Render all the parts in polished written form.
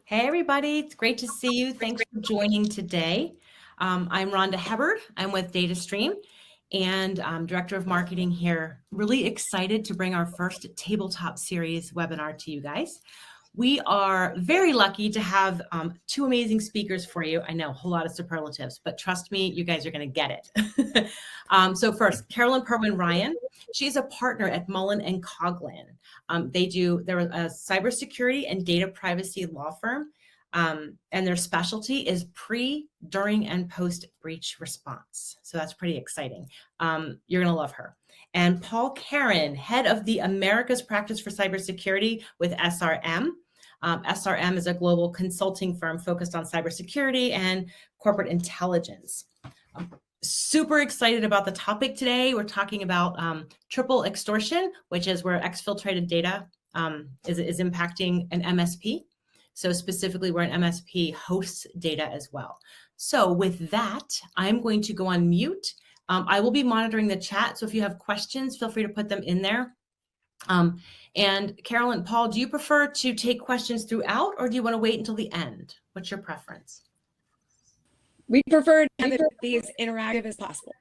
Hey, everybody. It's great to see you. Thanks for joining today. I'm Rhonda Hubbard. I'm with DataStream and I'm Director of Marketing here. Really excited to bring our first Tabletop series webinar to you guys. We are very lucky to have two amazing speakers for you. I know, a whole lot of superlatives, but trust me, you guys are going to get it. So first, Carolyn Perwin-Ryan. She's a partner at Mullen & Coughlin. They're a cybersecurity and data privacy law firm, and their specialty is pre, during, and post-breach response. So that's pretty exciting. You're going to love her. And Paul Karen, head of the Americas Practice for Cybersecurity with SRM. SRM is a global consulting firm focused on cybersecurity and corporate intelligence. Super excited about the topic today. We're talking about triple extortion, which is where exfiltrated data is impacting an MSP. So specifically where an MSP hosts data as well. So with that, I'm going to go on mute. I will be monitoring the chat. So if you have questions, feel free to put them in there. And Carolyn, Paul, do you prefer to take questions throughout or do you want to wait until the end? What's your preference? We prefer to have it be as interactive as possible.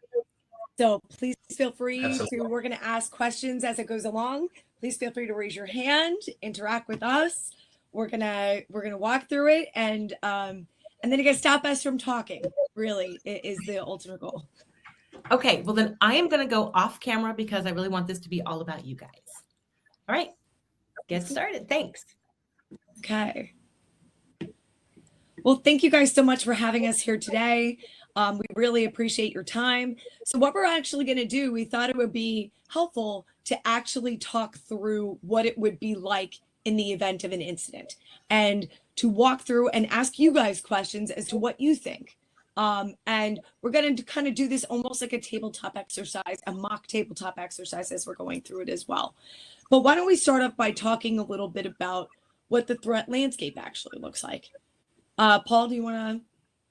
So please feel free Absolutely. we're going to ask questions as it goes along. Please feel free to raise your hand, interact with us. We're gonna walk through it, and then you guys stop us from talking. Really, it is the ultimate goal. Okay, well then I am going to go off camera because I really want this to be all about you guys. All right, get started. Thanks. Okay. Well, thank you guys so much for having us here today. We really appreciate your time. So what we're actually going to do, we thought it would be helpful to actually talk through what it would be like in the event of an incident and to walk through and ask you guys questions as to what you think. And we're going to kind of do this almost like a tabletop exercise, a mock tabletop exercise as we're going through it as well. But why don't we start off by talking a little bit about what the threat landscape actually looks like. Paul, do you want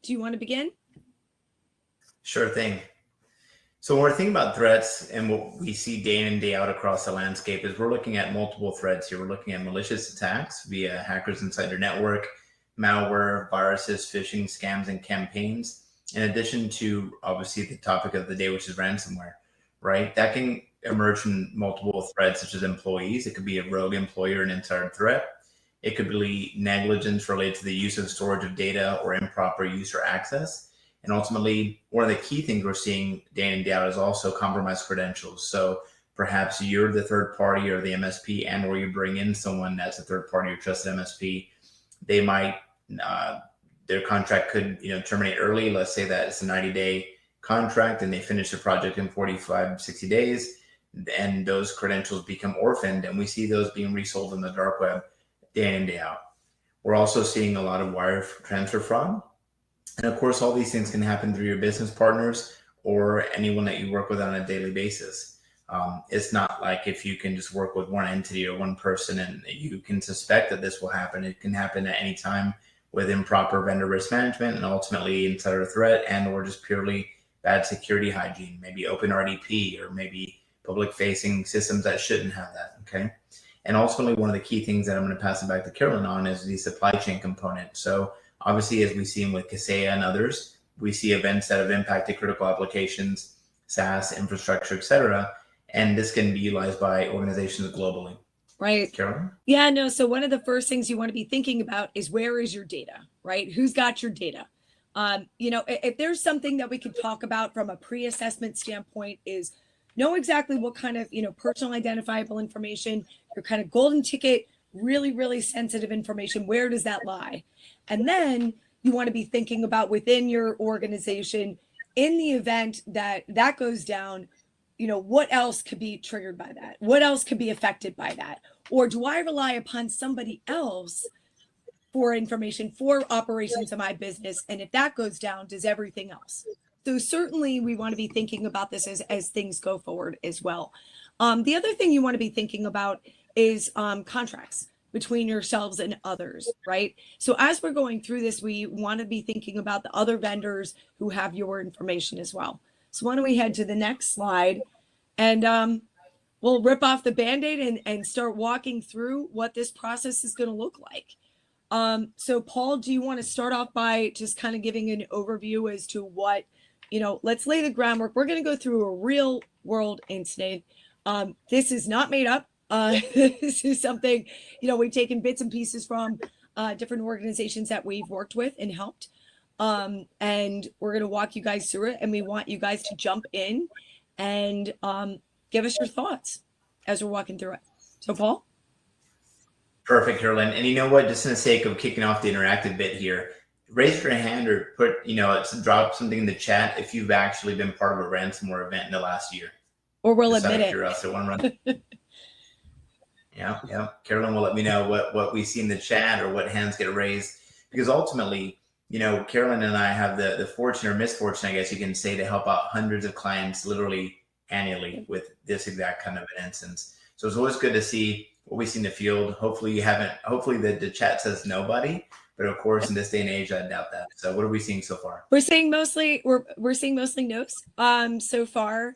to begin? Sure thing. So when we're thinking about threats and what we see day in and day out across the landscape is we're looking at multiple threats here. We're looking at malicious attacks via hackers inside your network, malware, viruses, phishing, scams, and campaigns, in addition to obviously the topic of the day, which is ransomware, right? That can emerge from multiple threats such as employees. It could be a rogue employee or an insider threat. It could be negligence related to the use and storage of data or improper use or access. And ultimately, one of the key things we're seeing day in and day out is also compromised credentials. So perhaps you're the third party or the MSP, and or you bring in someone that's a third party or trusted MSP. They might, their contract could terminate early. Let's say that it's a 90-day contract and they finish the project in 45, 60 days, and those credentials become orphaned. And we see those being resold in the dark web day in, day out. We're also seeing a lot of wire transfer fraud. And of course, all these things can happen through your business partners or anyone that you work with on a daily basis. It's not like if you can just work with one entity or one person and you can suspect that this will happen. It can happen at any time with improper vendor risk management and ultimately insider threat and or just purely bad security hygiene, maybe open RDP or maybe public facing systems that shouldn't have that, okay? And ultimately, one of the key things that I'm going to pass it back to Carolyn on is the supply chain component. So obviously, as we've seen with Kaseya and others, we see events that have impacted critical applications, SaaS, infrastructure, et cetera. And this can be utilized by organizations globally. Right. Carolyn? Yeah, no. So one of the first things you want to be thinking about is where is your data, right? Who's got your data? If there's something that we could talk about from a pre-assessment standpoint is know exactly what kind of, personal identifiable information, your kind of golden ticket, really, really sensitive information, where does that lie? And then you want to be thinking about within your organization, in the event that that goes down, what else could be triggered by that? What else could be affected by that? Or do I rely upon somebody else for information, for operations of my business? And if that goes down, does everything else? So certainly we want to be thinking about this as things go forward as well. The other thing you want to be thinking about is contracts between yourselves and others, right? So as we're going through this, we want to be thinking about the other vendors who have your information as well. So why don't we head to the next slide and we'll rip off the Band-Aid and start walking through what this process is going to look like. So Paul, do you want to start off by just kind of giving an overview as to what, let's lay the groundwork. We're going to go through a real world incident. This is not made up. This is something, we've taken bits and pieces from different organizations that we've worked with and helped. And we're going to walk you guys through it. And we want you guys to jump in and give us your thoughts as we're walking through it. So Paul? Perfect, Carolyn. And you know what? Just in the sake of kicking off the interactive bit here, raise your hand or drop something in the chat if you've actually been part of a ransomware event in the last year. Or we'll Just admit out of it. curiosity, one run. Yeah. Carolyn will let me know what we see in the chat or what hands get raised. Because ultimately, Carolyn and I have the fortune or misfortune, I guess you can say, to help out hundreds of clients literally annually with this exact kind of an instance. So it's always good to see what we see in the field. Hopefully the chat says nobody, but of course in this day and age, I doubt that. So what are we seeing so far? We're seeing mostly no's so far.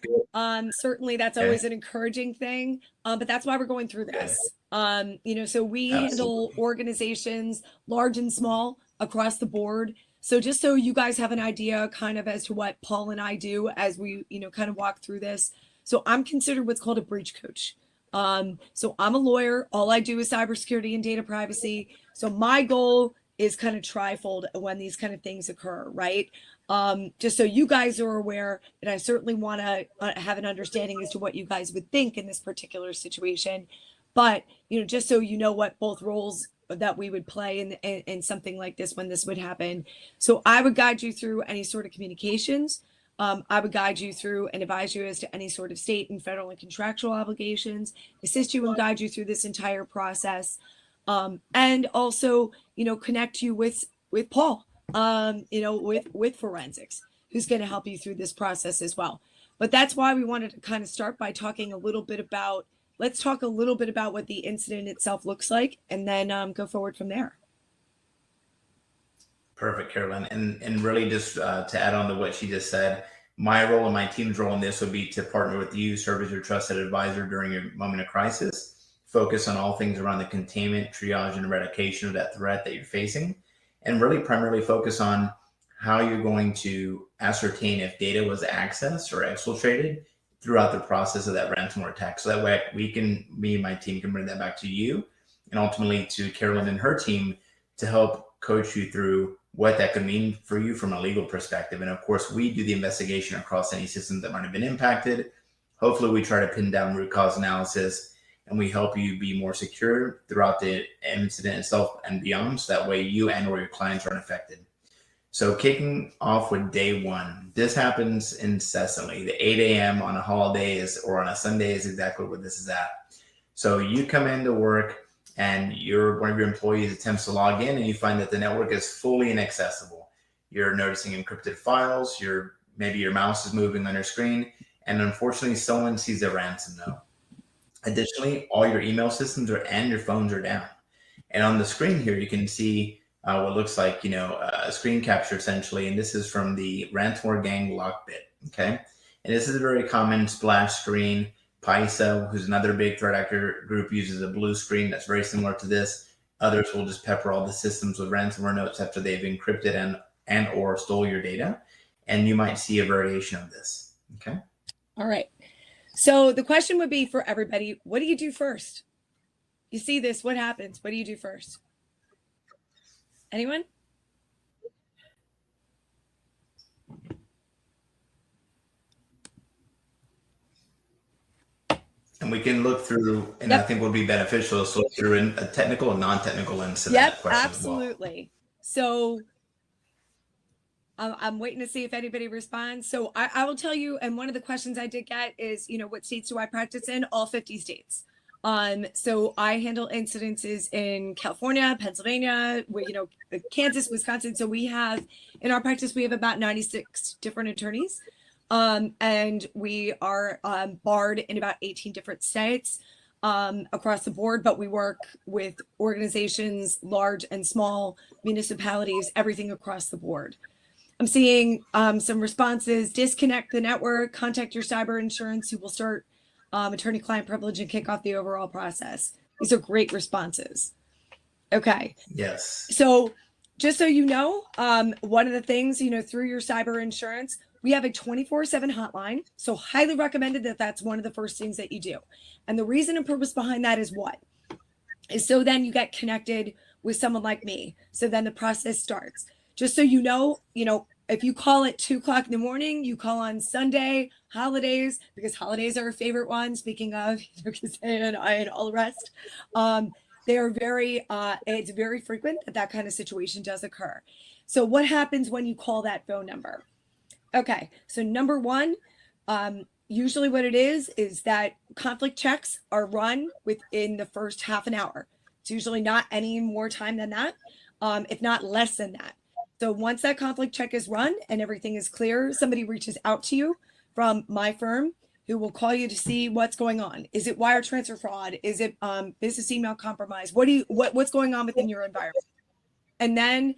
Certainly that's always an encouraging thing. But that's why we're going through this. So we handle organizations large and small across the board. So just so you guys have an idea kind of as to what Paul and I do as we, kind of walk through this. So I'm considered what's called a breach coach. So I'm a lawyer. All I do is cybersecurity and data privacy. So my goal is kind of trifold when these kind of things occur, right? Just so you guys are aware, and I certainly want to have an understanding as to what you guys would think in this particular situation. But, just so you know what both roles that we would play in something like this when this would happen. So I would guide you through any sort of communications. I would guide you through and advise you as to any sort of state and federal and contractual obligations, assist you and guide you through this entire process. And also, connect you with Paul, with forensics, who's going to help you through this process as well. But that's why we wanted to kind of start by talking let's talk a little bit about what the incident itself looks like, and then go forward from there. Perfect, Carolyn. And really just to add on to what she just said, my role and my team's role in this would be to partner with you, serve as your trusted advisor during your moment of crisis, focus on all things around the containment, triage, and eradication of that threat that you're facing, and really primarily focus on how you're going to ascertain if data was accessed or exfiltrated throughout the process of that ransomware attack. So that way me and my team can bring that back to you and ultimately to Carolyn and her team to help coach you through what that could mean for you from a legal perspective. And of course, we do the investigation across any systems that might have been impacted. Hopefully we try to pin down root cause analysis, and we help you be more secure throughout the incident itself and beyond. So that way you and or your clients aren't affected. So kicking off with day one, this happens incessantly. The 8 a.m. on a holiday or on a Sunday is exactly what this is at. So you come into work and one of your employees attempts to log in and you find that the network is fully inaccessible. You're noticing encrypted files, maybe your mouse is moving on your screen, and unfortunately someone sees a ransom note. Additionally, all your email systems and your phones are down. And on the screen here, you can see what looks like, a screen capture essentially. And this is from the ransomware gang Lockbit. Okay. And this is a very common splash screen. PISA, who's another big threat actor group, uses a blue screen that's very similar to this. Others will just pepper all the systems with ransomware notes after they've encrypted and or stole your data. And you might see a variation of this. Okay. All right. So the question would be for everybody, what do you do first? You see this, what happens? What do you do first? Anyone? And we can look through, and I think would be beneficial to look through a technical and non-technical lens to that question absolutely. As well. So I'm waiting to see if anybody responds. So I will tell you, and one of the questions I did get is, what states do I practice in? All 50 states. So I handle incidences in California, Pennsylvania, Kansas, Wisconsin. So in our practice, we have about 96 different attorneys. And we are barred in about 18 different states across the board, but we work with organizations, large and small, municipalities, everything across the board. I'm seeing some responses: disconnect the network, contact your cyber insurance, who will start attorney-client privilege and kick off the overall process. These are great responses. Okay. Yes. So just so you know, one of the things, through your cyber insurance, we have a 24/7 hotline. So highly recommended that that's one of the first things that you do. And the reason and purpose behind that is what? Is so then you get connected with someone like me. So then the process starts. Just so you know, if you call at 2 o'clock in the morning, you call on Sunday, holidays, because holidays are our favorite one. Speaking of, and all the rest, they are it's very frequent that kind of situation does occur. So what happens when you call that phone number? Okay, so number one, usually what it is that conflict checks are run within the first half an hour. It's usually not any more time than that, if not less than that. So once that conflict check is run and everything is clear, somebody reaches out to you from my firm who will call you to see what's going on. Is it wire transfer fraud? Is it business email compromise? What's going on within your environment? And then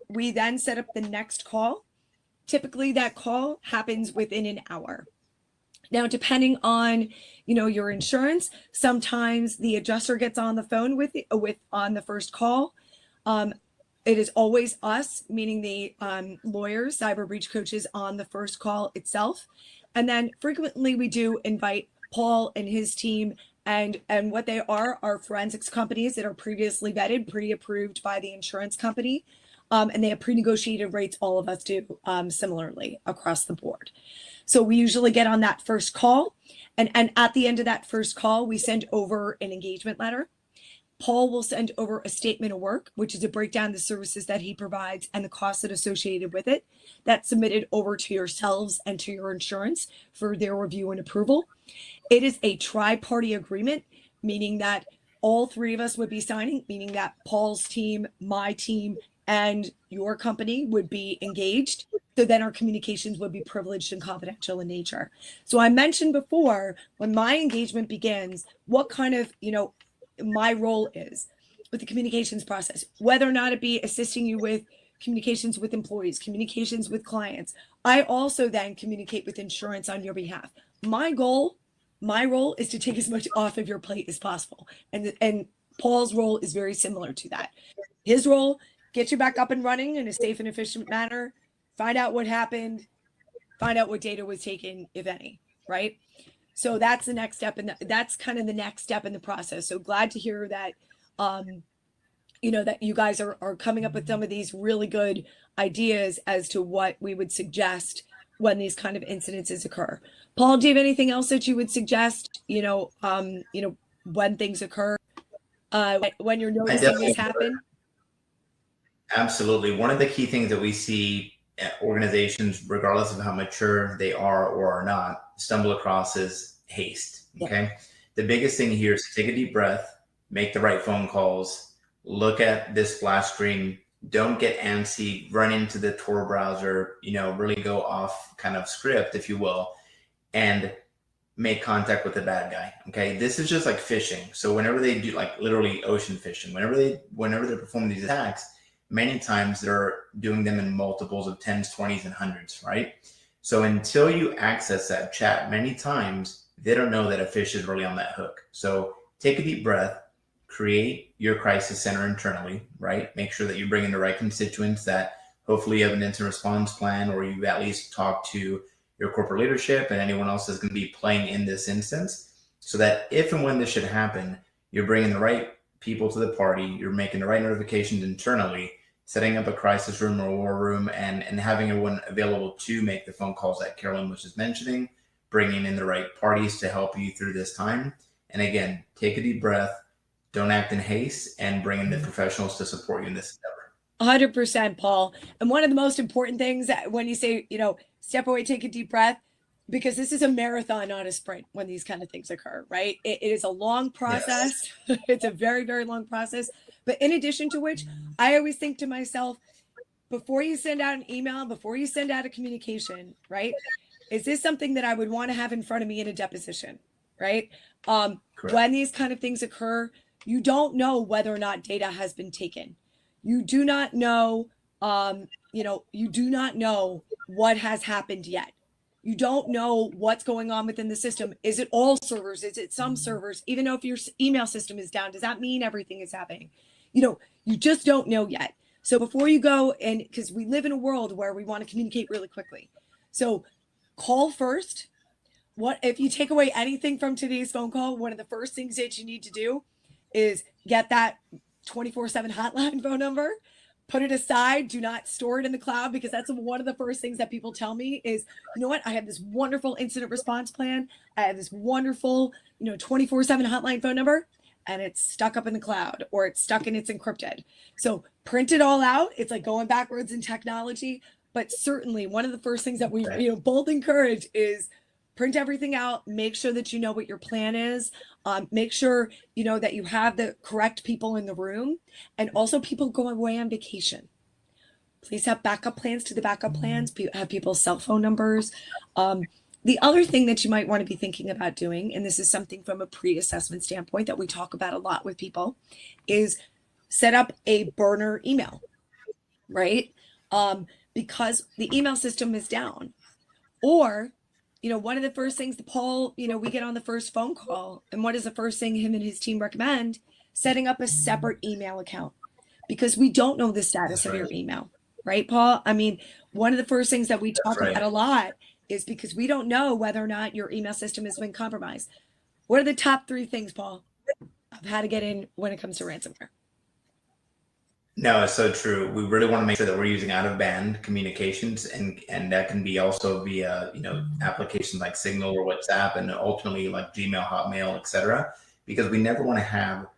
we then set up the next call. Typically that call happens within an hour. Now, depending on, your insurance, sometimes the adjuster gets on the phone with on the first call. It is always us, meaning the lawyers, cyber breach coaches on the first call itself. And then frequently we do invite Paul and his team, and what they are forensics companies that are previously vetted, pre-approved by the insurance company. And they have pre-negotiated rates. All of us do similarly across the board. So we usually get on that first call. And at the end of that first call, we send over an engagement letter. Paul will send over a statement of work, which is a breakdown of the services that he provides and the costs that are associated with it. That's submitted over to yourselves and to your insurance for their review and approval. It is a tri-party agreement, meaning that all three of us would be signing, meaning that Paul's team, my team, and your company would be engaged. So then our communications would be privileged and confidential in nature. So I mentioned before, when my engagement begins, what kind of, my role is with the communications process, whether or not it be assisting you with communications with employees, communications with clients. I also then communicate with insurance on your behalf. My role is to take as much off of your plate as possible. And Paul's role is very similar to that. His role, get you back up and running in a safe and efficient manner, find out what happened, find out what data was taken, if any, right? So that's the next step, and that's kind of the next step in the process. So glad to hear that, that you guys are coming up with some of these really good ideas as to what we would suggest when these kind of incidences occur. Paul, do you have anything else that you would suggest, when things occur, when you're noticing this happen? Absolutely. One of the key things that we see organizations, regardless of how mature they are or are not, stumble across is haste. Okay. Yeah. The biggest thing here is to take a deep breath, make the right phone calls, look at this splash screen, don't get antsy, run into the Tor browser, really go off kind of script, if you will, and make contact with the bad guy. Okay. This is just like phishing. So whenever they do, like literally ocean phishing, whenever they're performing these attacks, many times they're doing them in multiples of 10s, 20s, and 100s, right? So until you access that chat, many times they don't know that a fish is really on that hook. So take a deep breath, create your crisis center internally, right? Make sure that you bring in the right constituents, that hopefully you have an incident response plan, or you at least talk to your corporate leadership and anyone else that's going to be playing in this instance, so that if and when this should happen, you're bringing the right people to the party, you're making the right notifications internally, setting up a crisis room or a war room, and having everyone available to make the phone calls that Carolyn was just mentioning, bringing in the right parties to help you through this time. And again, take a deep breath, don't act in haste, and bring in the professionals to support you in this endeavor. 100%, Paul. And one of the most important things that when you say, step away, take a deep breath, because this is a marathon, not a sprint when these kind of things occur, right? It is a long process. Yes. It's a very, very long process. But in addition to which, I always think to myself, before you send out an email, before you send out a communication, right? Is this something that I would want to have in front of me in a deposition, right? When these kind of things occur, you don't know whether or not data has been taken. You do not know, you do not know what has happened yet. You don't know what's going on within the system. Is it all servers? Is it some servers? Even though if your email system is down, does that mean everything is happening? you just don't know yet. So before you go, and because we live in a world where we want to communicate really quickly. So call first. What if you take away anything from today's phone call? One of the first things that you need to do is get that 24/7 hotline phone number, put it aside, do not store it in the cloud, because that's one of the first things that people tell me is, you know what, I have this wonderful incident response plan. I have this wonderful, 24/7 hotline phone number, and it's stuck up in the cloud, or it's stuck and it's encrypted. So print it all out. It's like going backwards in technology, but certainly one of the first things that we both encourage is print everything out, make sure that you know what your plan is, make sure that you have the correct people in the room, and also people go away on vacation. Please have backup plans to the backup plans, have people's cell phone numbers. The other thing that you might want to be thinking about doing, and this is something from a pre-assessment standpoint that we talk about a lot with people, is set up a burner email, right? Because the email system is down. Or one of the first things that Paul, we get on the first phone call, and what is the first thing him and his team recommend? Setting up a separate email account, because we don't know the status of your email, right, Paul? I mean, one of the first things that we talk about a lot is because we don't know whether or not your email system has been compromised. What are the top 3 things, Paul, of how to get in when it comes to ransomware? No, it's so true. We really want to make sure that we're using out-of-band communications, and that can be also via applications like Signal or WhatsApp, and ultimately like Gmail, Hotmail, etc. Because we never want to have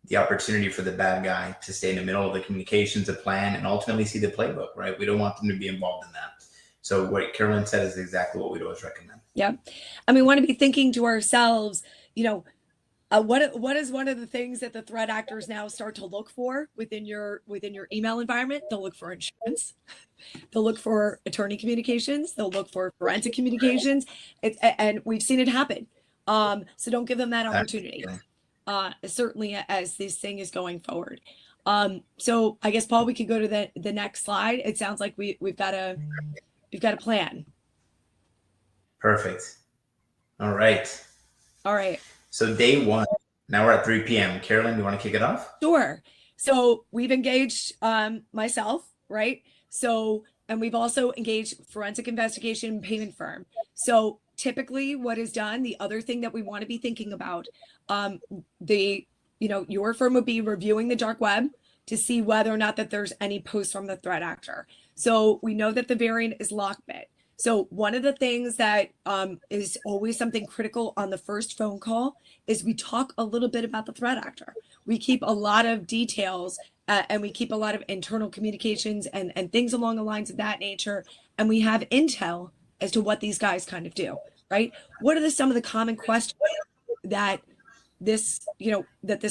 the opportunity for the bad guy to stay in the middle of the communications, the plan, and ultimately see the playbook. Right? We don't want them to be involved in that. So what Carolyn said is exactly what we'd always recommend. Yeah, and we want to be thinking to ourselves, what is one of the things that the threat actors now start to look for within your email environment? They'll look for insurance. They'll look for attorney communications. They'll look for forensic communications. And we've seen it happen. So don't give them that opportunity. Certainly as this thing is going forward. So I guess, Paul, we could go to the next slide. It sounds like we've got a plan. Perfect. All right. So day 1, now we're at 3 p.m. Carolyn, do you want to kick it off? Sure. So we've engaged myself, right? So, and we've also engaged forensic investigation payment firm. So typically what is done, the other thing that we want to be thinking about, your firm would be reviewing the dark web to see whether or not that there's any posts from the threat actor. So we know that the variant is lockbit. So one of the things that is always something critical on the first phone call is we talk a little bit about the threat actor. We keep a lot of details and we keep a lot of internal communications and things along the lines of that nature. And we have intel as to what these guys kind of do, right? What are some of the common questions that this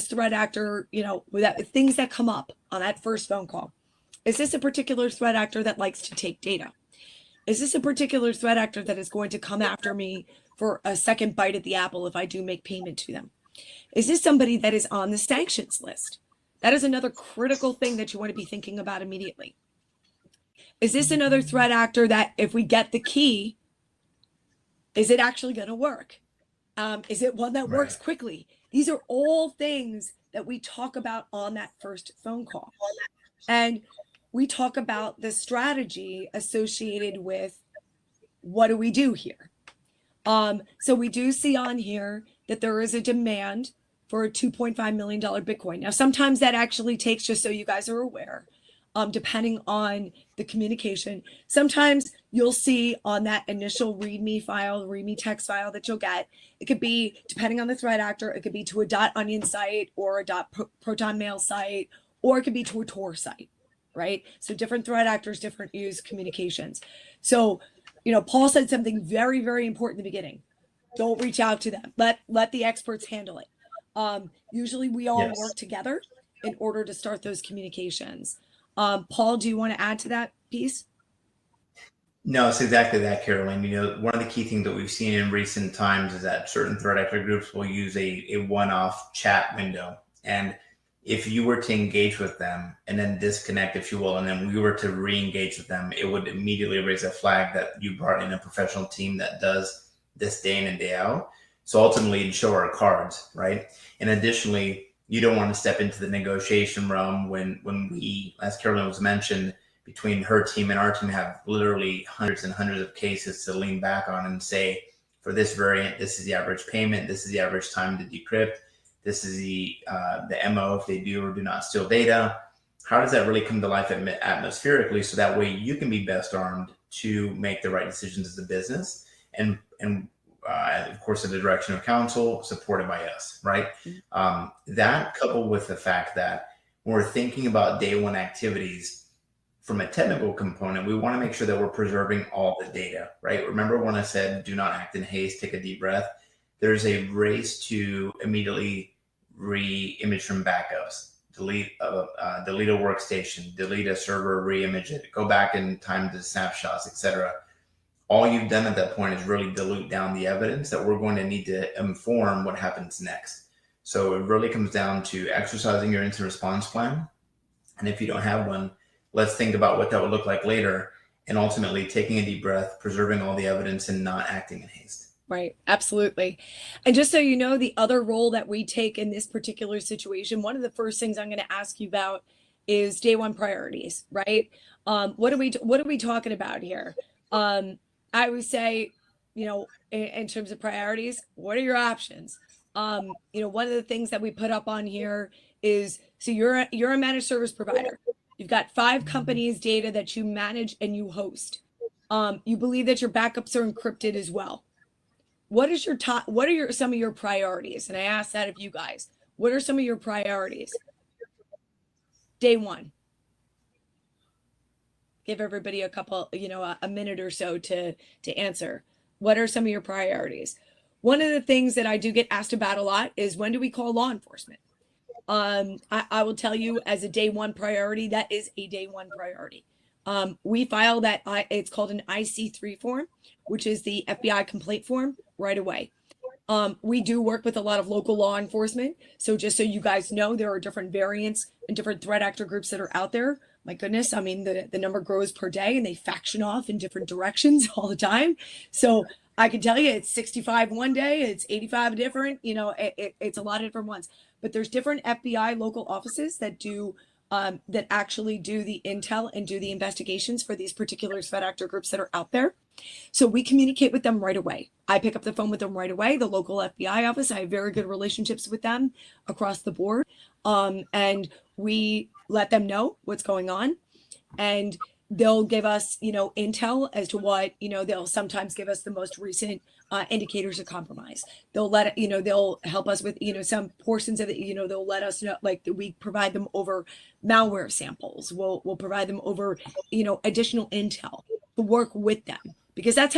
threat actor, that things that come up on that first phone call? Is this a particular threat actor that likes to take data? Is this a particular threat actor that is going to come after me for a second bite at the apple if I do make payment to them? Is this somebody that is on the sanctions list? That is another critical thing that you want to be thinking about immediately. Is this another threat actor that if we get the key, is it actually going to work? Is it one that works quickly? These are all things that we talk about on that first phone call. And we talk about the strategy associated with what do we do here. So we do see on here that there is a demand for a $2.5 million Bitcoin. Now, sometimes that actually takes, just so you guys are aware, depending on the communication. Sometimes you'll see on that initial README text file that you'll get, it could be, depending on the threat actor, it could be to a .onion site or a .proton mail site, or it could be to a Tor site. Right? So different threat actors, different use communications. So, Paul said something very, very important in the beginning. Don't reach out to them. Let the experts handle it. Usually we all work together in order to start those communications. Paul, do you want to add to that piece? No, it's exactly that, Caroline. One of the key things that we've seen in recent times is that certain threat actor groups will use a one-off chat window. And if you were to engage with them and then disconnect, if you will, and then we were to re-engage with them, it would immediately raise a flag that you brought in a professional team that does this day in and day out. So ultimately, it'd show our cards, right? And additionally, You don't want to step into the negotiation realm when we, as Carolyn was mentioned, between her team and our team have literally hundreds and hundreds of cases to lean back on and say, for this variant, this is the average payment, this is the average time to decrypt, this is the MO if they do or do not steal data. How does that really come to life atmospherically, so that way you can be best armed to make the right decisions as a business, and of course, in the direction of counsel, supported by us, right? That coupled with the fact that when we're thinking about day one activities from a technical component, we want to make sure that we're preserving all the data, right? Remember when I said, do not act in haste, take a deep breath. There's a race to immediately re-image from backups, delete a workstation, delete a server, re-image it, go back in time to snapshots, etc. All you've done at that point is really dilute down the evidence that we're going to need to inform what happens next. So it really comes down to exercising your incident response plan. And if you don't have one, let's think about what that would look like later, and ultimately taking a deep breath, preserving all the evidence, and not acting in haste. Right. Absolutely. And just so you know, the other role that we take in this particular situation, one of the first things I'm going to ask you about is day one priorities, right? What are we talking about here? I would say, in terms of priorities, what are your options? One of the things that we put up on here is, so you're a managed service provider. You've got 5 companies' data that you manage and you host. You believe that your backups are encrypted as well. What are some of your priorities? And I ask that of you guys. What are some of your priorities? Day one. Give everybody a minute or so to answer. What are some of your priorities? One of the things that I do get asked about a lot is, when do we call law enforcement? I will tell you, as a day one priority, that is a day one priority. We file that, it's called an IC3 form, which is the FBI complaint form, right away. We do work with a lot of local law enforcement. So just so you guys know, there are different variants and different threat actor groups that are out there. My goodness, I mean, the number grows per day, and they faction off in different directions all the time. So I can tell you, it's 65 one day, it's 85 different, it's a lot of different ones. But there's different FBI local offices that do that actually do the intel and do the investigations for these particular threat actor groups that are out there. So we communicate with them right away. I pick up the phone with them right away. The local FBI office, I have very good relationships with them across the board. And we let them know what's going on. And they'll give us, intel as to what, they'll sometimes give us the most recent indicators of compromise. They'll they'll help us with, some portions of it, they'll let us know, like, we provide them over malware samples. We'll provide them over, additional intel to work with them, because that's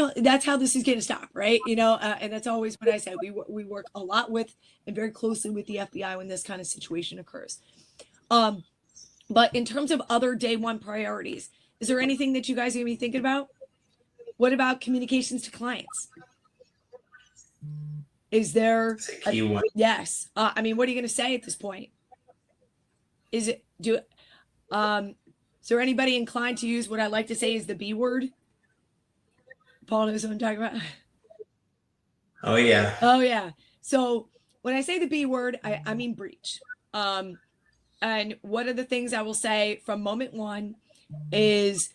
how this is going to stop, right? And that's always what I say. We work a lot with and very closely with the FBI when this kind of situation occurs. But in terms of other day one priorities, is there anything that you guys are going to be thinking about? What about communications to clients? Is there a key one? Yes. I mean, what are you going to say at this point? Is there anybody inclined to use what I like to say is the B word? Paul knows what I'm talking about. Oh yeah. Oh yeah. So when I say the B word, I mean breach. And one of the things I will say from moment one is,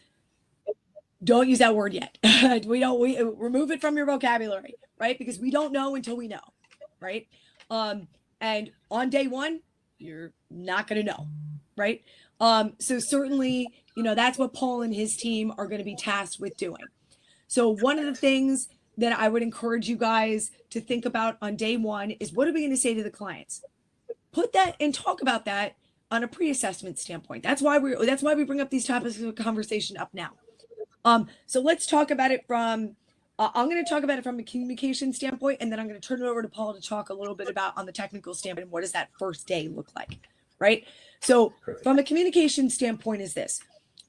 don't use that word yet. we remove it from your vocabulary, right? Because we don't know until we know, right? And on day one, you're not going to know, right? So certainly, that's what Paul and his team are going to be tasked with doing. So one of the things that I would encourage you guys to think about on day one is, what are we going to say to the clients? Put that and talk about that on a pre-assessment standpoint. That's why we bring up these topics of conversation up now. So let's talk about it from, I'm going to talk about it from a communication standpoint, and then I'm going to turn it over to Paul to talk a little bit about on the technical standpoint, what does that first day look like, right? So from a communication standpoint is this: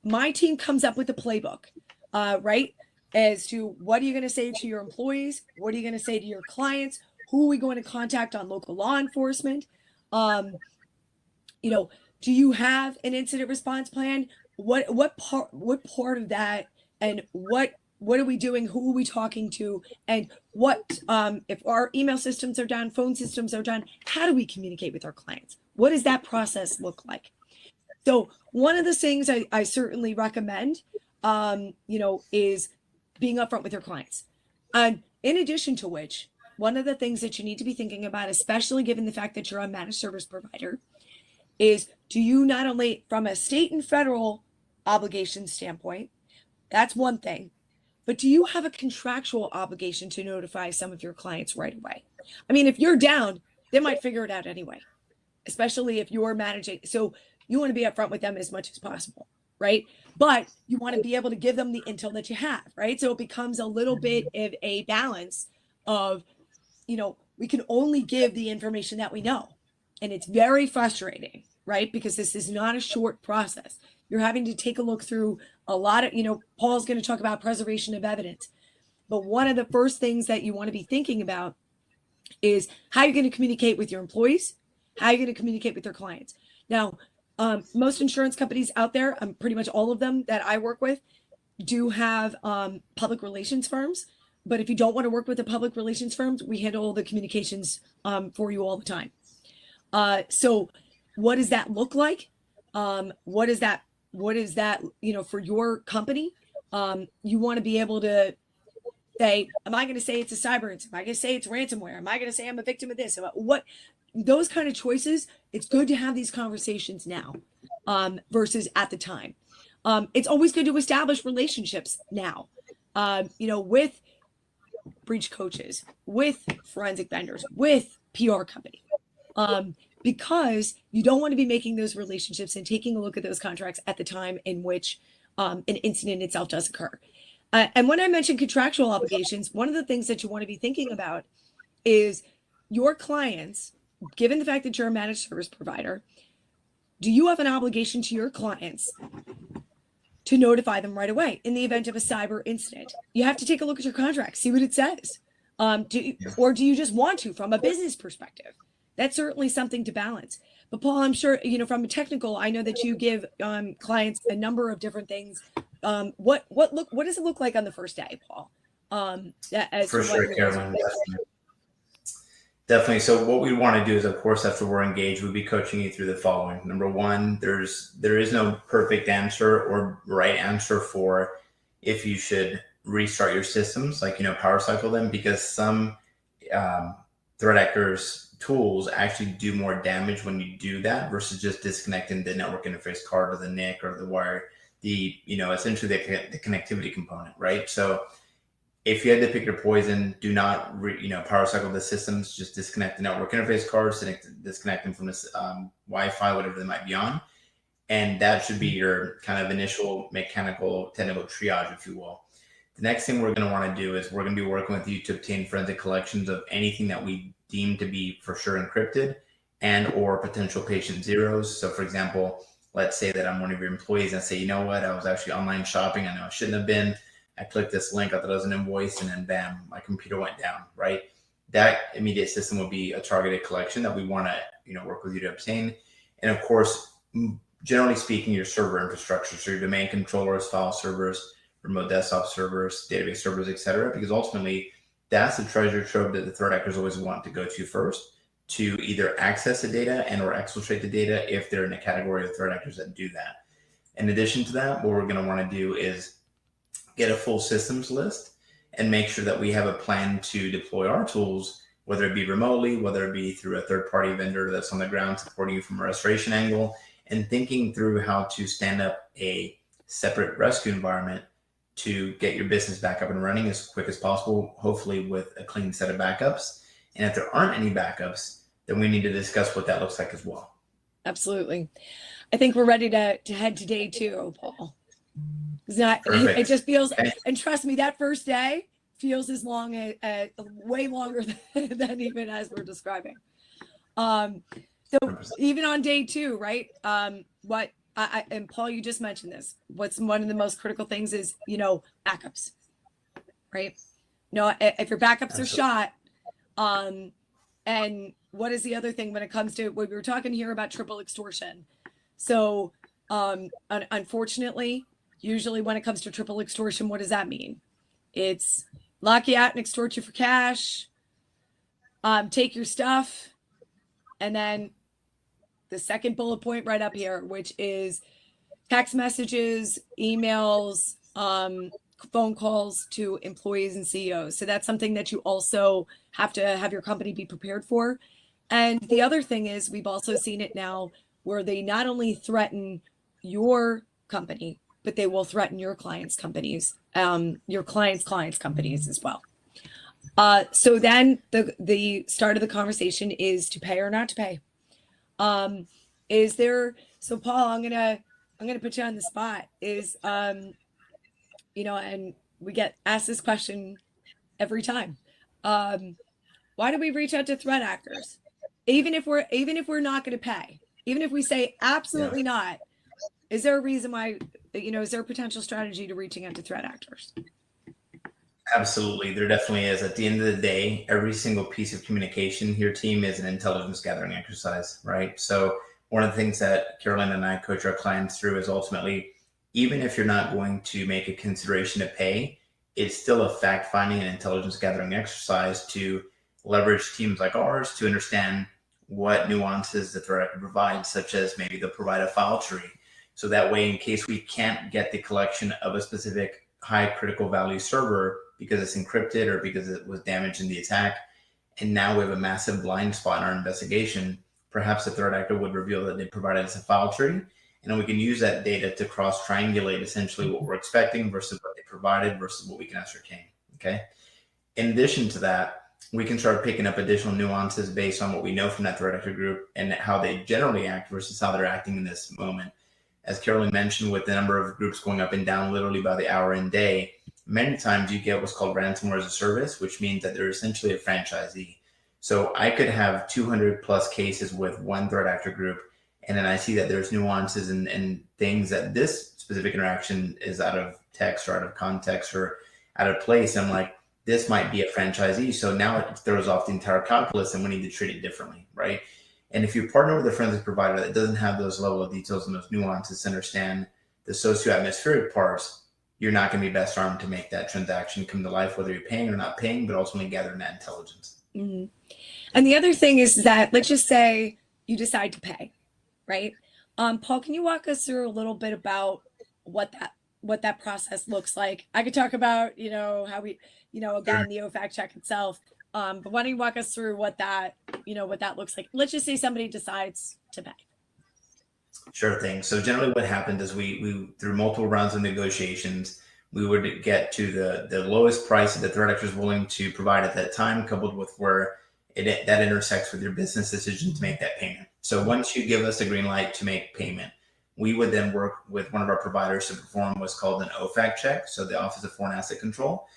my team comes up with a playbook, right? As to, what are you going to say to your employees? What are you going to say to your clients? Who are we going to contact on local law enforcement? Do you have an incident response plan? What part of that, and what are we doing? Who are we talking to? And what, if our email systems are down, phone systems are down, how do we communicate with our clients? what does that process look like? So one of the things I certainly recommend, is being upfront with your clients. And in addition to which, one of the things that you need to be thinking about, especially given the fact that you're a managed service provider, is do you not only from a state and federal obligation standpoint, that's one thing, but do you have a contractual obligation to notify some of your clients right away? I mean, if you're down, they might figure it out anyway, especially if you're managing. So you want to be upfront with them as much as possible, right? But you want to be able to give them the intel that you have, right? So it becomes a little bit of a balance of, we can only give the information that we know. And it's very frustrating, right? Because this is not a short process. You're having to take a look through a lot of, Paul's going to talk about preservation of evidence. But one of the first things that you want to be thinking about is how you're going to communicate with your employees, how you're going to communicate with your clients. Now, most insurance companies out there, pretty much all of them that I work with, do have public relations firms. But if you don't want to work with the public relations firms, we handle all the communications for you all the time. So what does that look like? What is that, for your company? You want to be able to say, am I going to say it's a cyber incident? Am I going to say it's ransomware? Am I going to say I'm a victim of this? What, those kind of choices, it's good to have these conversations now versus at the time. It's always good to establish relationships now, with breach coaches, with forensic vendors, with PR company. Because you don't want to be making those relationships and taking a look at those contracts at the time in which an incident itself does occur. And when I mention contractual obligations, one of the things that you want to be thinking about is your clients, given the fact that you're a managed service provider, do you have an obligation to your clients to notify them right away in the event of a cyber incident? You have to take a look at your contract, see what it says. Or do you just want to from a business perspective? That's certainly something to balance. But Paul, I'm sure, from a technical, I know that you give clients a number of different things. What does it look like on the first day, Paul? For sure, Carolyn, definitely. So what we want to do is, of course, after we're engaged, we'll be coaching you through the following. Number one, there is no perfect answer or right answer for if you should restart your systems, like, power cycle them, because some threat actors tools actually do more damage when you do that versus just disconnecting the network interface card or the NIC or the wire, essentially the connectivity component, right? So if you had to pick your poison, do not, power cycle the systems, just disconnect the network interface cards, disconnect them from this Wi-Fi, whatever they might be on. And that should be your kind of initial mechanical, technical triage, if you will. The next thing we're going to want to do is we're going to be working with you to obtain forensic collections of anything that we deem to be for sure encrypted and or potential patient zeros. So for example, let's say that I'm one of your employees and I say, you know what, I was actually online shopping. I know I shouldn't have been. I clicked this link, I thought it was an invoice, and then bam, my computer went down, right? That immediate system will be a targeted collection that we want to, work with you to obtain. And of course, generally speaking, your server infrastructure, so your domain controllers, file servers, remote desktop servers, database servers, etc. Because ultimately, that's the treasure trove that the threat actors always want to go to first to either access the data and or exfiltrate the data if they're in a category of threat actors that do that. In addition to that, what we're going to want to do is get a full systems list and make sure that we have a plan to deploy our tools, whether it be remotely, whether it be through a third-party vendor that's on the ground supporting you from a restoration angle, and thinking through how to stand up a separate rescue environment to get your business back up and running as quick as possible, hopefully with a clean set of backups. And if there aren't any backups, then we need to discuss what that looks like as well. Absolutely. I think we're ready to head to day 2, Paul. It just feels, and trust me, that first day feels as long as way longer than even as we're describing. So 100%. Even on day 2, right? And Paul, you just mentioned this. What's one of the most critical things is, backups, right? If your backups are shot, and what is the other thing when it comes to what we were talking here about triple extortion? So, unfortunately, usually when it comes to triple extortion, what does that mean? It's lock you out and extort you for cash, take your stuff, and then the second bullet point right up here, which is text messages, emails, phone calls to employees and CEOs. So that's something that you also have to have your company be prepared for. And the other thing is, we've also seen it now where they not only threaten your company, but they will threaten your clients' companies, your clients' companies as well. So then the start of the conversation is to pay or not to pay. Is there, so Paul, I'm gonna put you on the spot. Is you know, and we get asked this question every time. Why do we reach out to threat actors? Even if we're not going to pay, even if we say absolutely not, is there a reason why, you know, is there a potential strategy to reaching out to threat actors? Absolutely. There definitely is. At the end of the day, every single piece of communication here, team, is an intelligence gathering exercise, right? So one of the things that Carolyn and I coach our clients through is ultimately, even if you're not going to make a consideration to pay, it's still a fact finding and intelligence gathering exercise to leverage teams like ours to understand what nuances the threat actor provides, such as maybe they'll provide a file tree. So that way, in case we can't get the collection of a specific high critical value server because it's encrypted or because it was damaged in the attack, and now we have a massive blind spot in our investigation, perhaps the threat actor would reveal that they provided us a file tree, and then we can use that data to cross triangulate essentially what we're expecting versus what they provided versus what we can ascertain. Okay. In addition to that, we can start picking up additional nuances based on what we know from that threat actor group and how they generally act versus how they're acting in this moment. As Carolyn mentioned, with the number of groups going up and down literally by the hour and day, many times you get what's called ransomware as a service, which means that they're essentially a franchisee. So I could have 200 plus cases with one threat actor group, and then I see that there's nuances and things that this specific interaction is out of text or out of context or out of place. I'm like, this might be a franchisee. So now it throws off the entire calculus and we need to treat it differently, right? And if you partner with a forensic provider that doesn't have those level of details and those nuances to understand the socio-atmospheric parts, you're not going to be best armed to make that transaction come to life, whether you're paying or not paying, but ultimately gathering that intelligence. Mm-hmm. And the other thing is that, let's just say you decide to pay, right? Paul, can you walk us through a little bit about what that process looks like? I could talk about, you know, how we, you know, again, the OFAC check itself. But why don't you walk us through what that looks like? Let's just say somebody decides to pay. Sure thing. So generally what happened is we through multiple rounds of negotiations, we would get to the lowest price that the threat actor is willing to provide at that time, coupled with where that intersects with your business decision to make that payment. So once you give us a green light to make payment, we would then work with one of our providers to perform what's called an OFAC check, so the Office of Foreign Asset Control.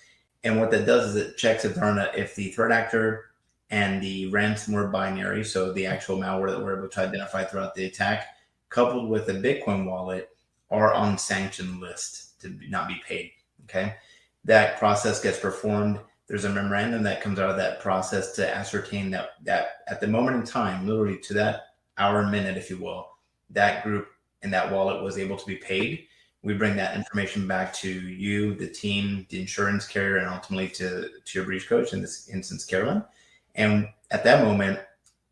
And what that does is it checks if the threat actor and the ransomware binary, so the actual malware that we're able to identify throughout the attack, coupled with a Bitcoin wallet, are on sanctioned list to not be paid. Okay, that process gets performed. There's a memorandum that comes out of that process to ascertain that at the moment in time, literally to that hour and minute, if you will, that group and that wallet was able to be paid. We bring that information back to you, the team, the insurance carrier, and ultimately to your breach coach, in this instance, Carolyn. And at that moment,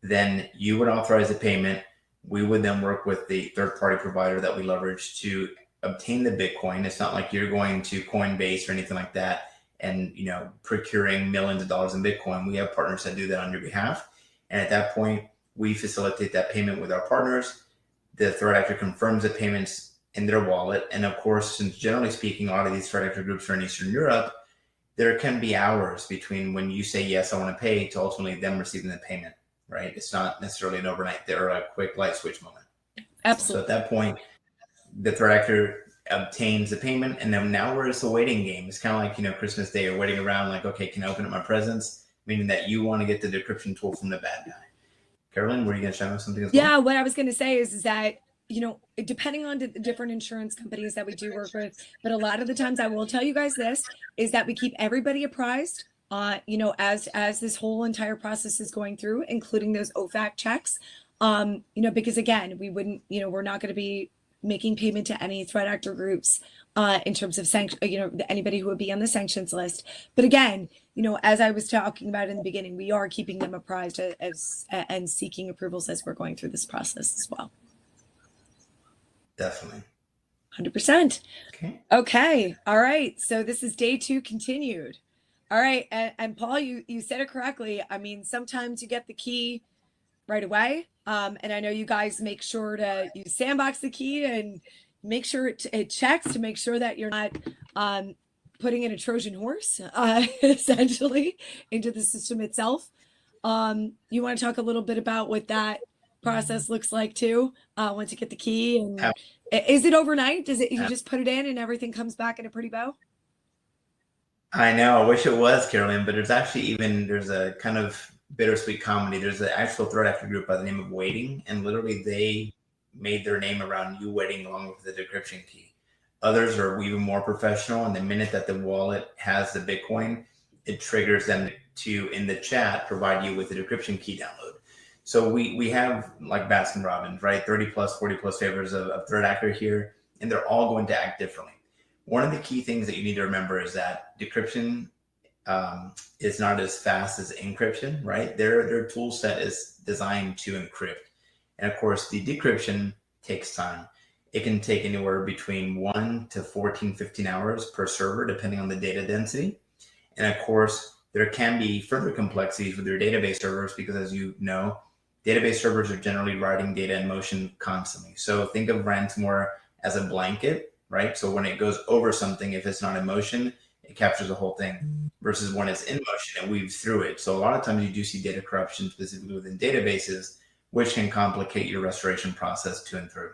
then you would authorize the payment. We would then work with the third-party provider that we leverage to obtain the Bitcoin. It's not like you're going to Coinbase or anything like that and, you know, procuring millions of dollars in Bitcoin. We have partners that do that on your behalf. And at that point, we facilitate that payment with our partners. The threat actor confirms the payments in their wallet. And of course, since generally speaking, a lot of these threat actor groups are in Eastern Europe, there can be hours between when you say, yes, I want to pay, to ultimately them receiving the payment, right? It's not necessarily an overnight or a quick light switch moment. Absolutely. So at that point, the threat actor obtains the payment, and then now we're just a waiting game. It's kind of like, you know, Christmas Day, you're waiting around like, okay, can I open up my presents? Meaning that you want to get the decryption tool from the bad guy. Carolyn, were you going to show us something as well? Yeah, what I was going to say is that, you know, depending on the different insurance companies that we do work with, but a lot of the times I will tell you guys this, is that we keep everybody apprised, you know, as this whole entire process is going through, including those OFAC checks, you know, because again, we wouldn't, you know, we're not going to be making payment to any threat actor groups in terms of sanction, anybody who would be on the sanctions list. But again, as I was talking about in the beginning, we are keeping them apprised and seeking approvals as we're going through this process as well. Definitely. 100%. Okay. Okay. All right. So this is day 2 continued. All right. And Paul, you said it correctly. I mean, sometimes you get the key right away. And I know you guys make sure to sandbox the key and make sure it checks to make sure that you're not putting in a Trojan horse, essentially, into the system itself. You want to talk a little bit about what that process looks like too, once you get the key? And is it overnight? You just put it in and everything comes back in a pretty bow? I know. I wish it was, Carolyn, but there's a kind of bittersweet comedy. There's an actual threat actor group by the name of Waiting, and literally they made their name around you waiting along with the decryption key. Others are even more professional, and the minute that the wallet has the Bitcoin, it triggers them to, in the chat, provide you with the decryption key download. So we have like Baskin Robbins, right? 30 plus, 40 plus favors of threat actor here, and they're all going to act differently. One of the key things that you need to remember is that decryption is not as fast as encryption, right? Their tool set is designed to encrypt. And of course, the decryption takes time. It can take anywhere between 1 to 14, 15 hours per server, depending on the data density. And of course, there can be further complexities with your database servers because, as you know, database servers are generally writing data in motion constantly. So think of ransomware as a blanket, right? So when it goes over something, if it's not in motion, it captures the whole thing, versus when it's in motion, it weaves through it. So a lot of times you do see data corruption specifically within databases, which can complicate your restoration process to and through.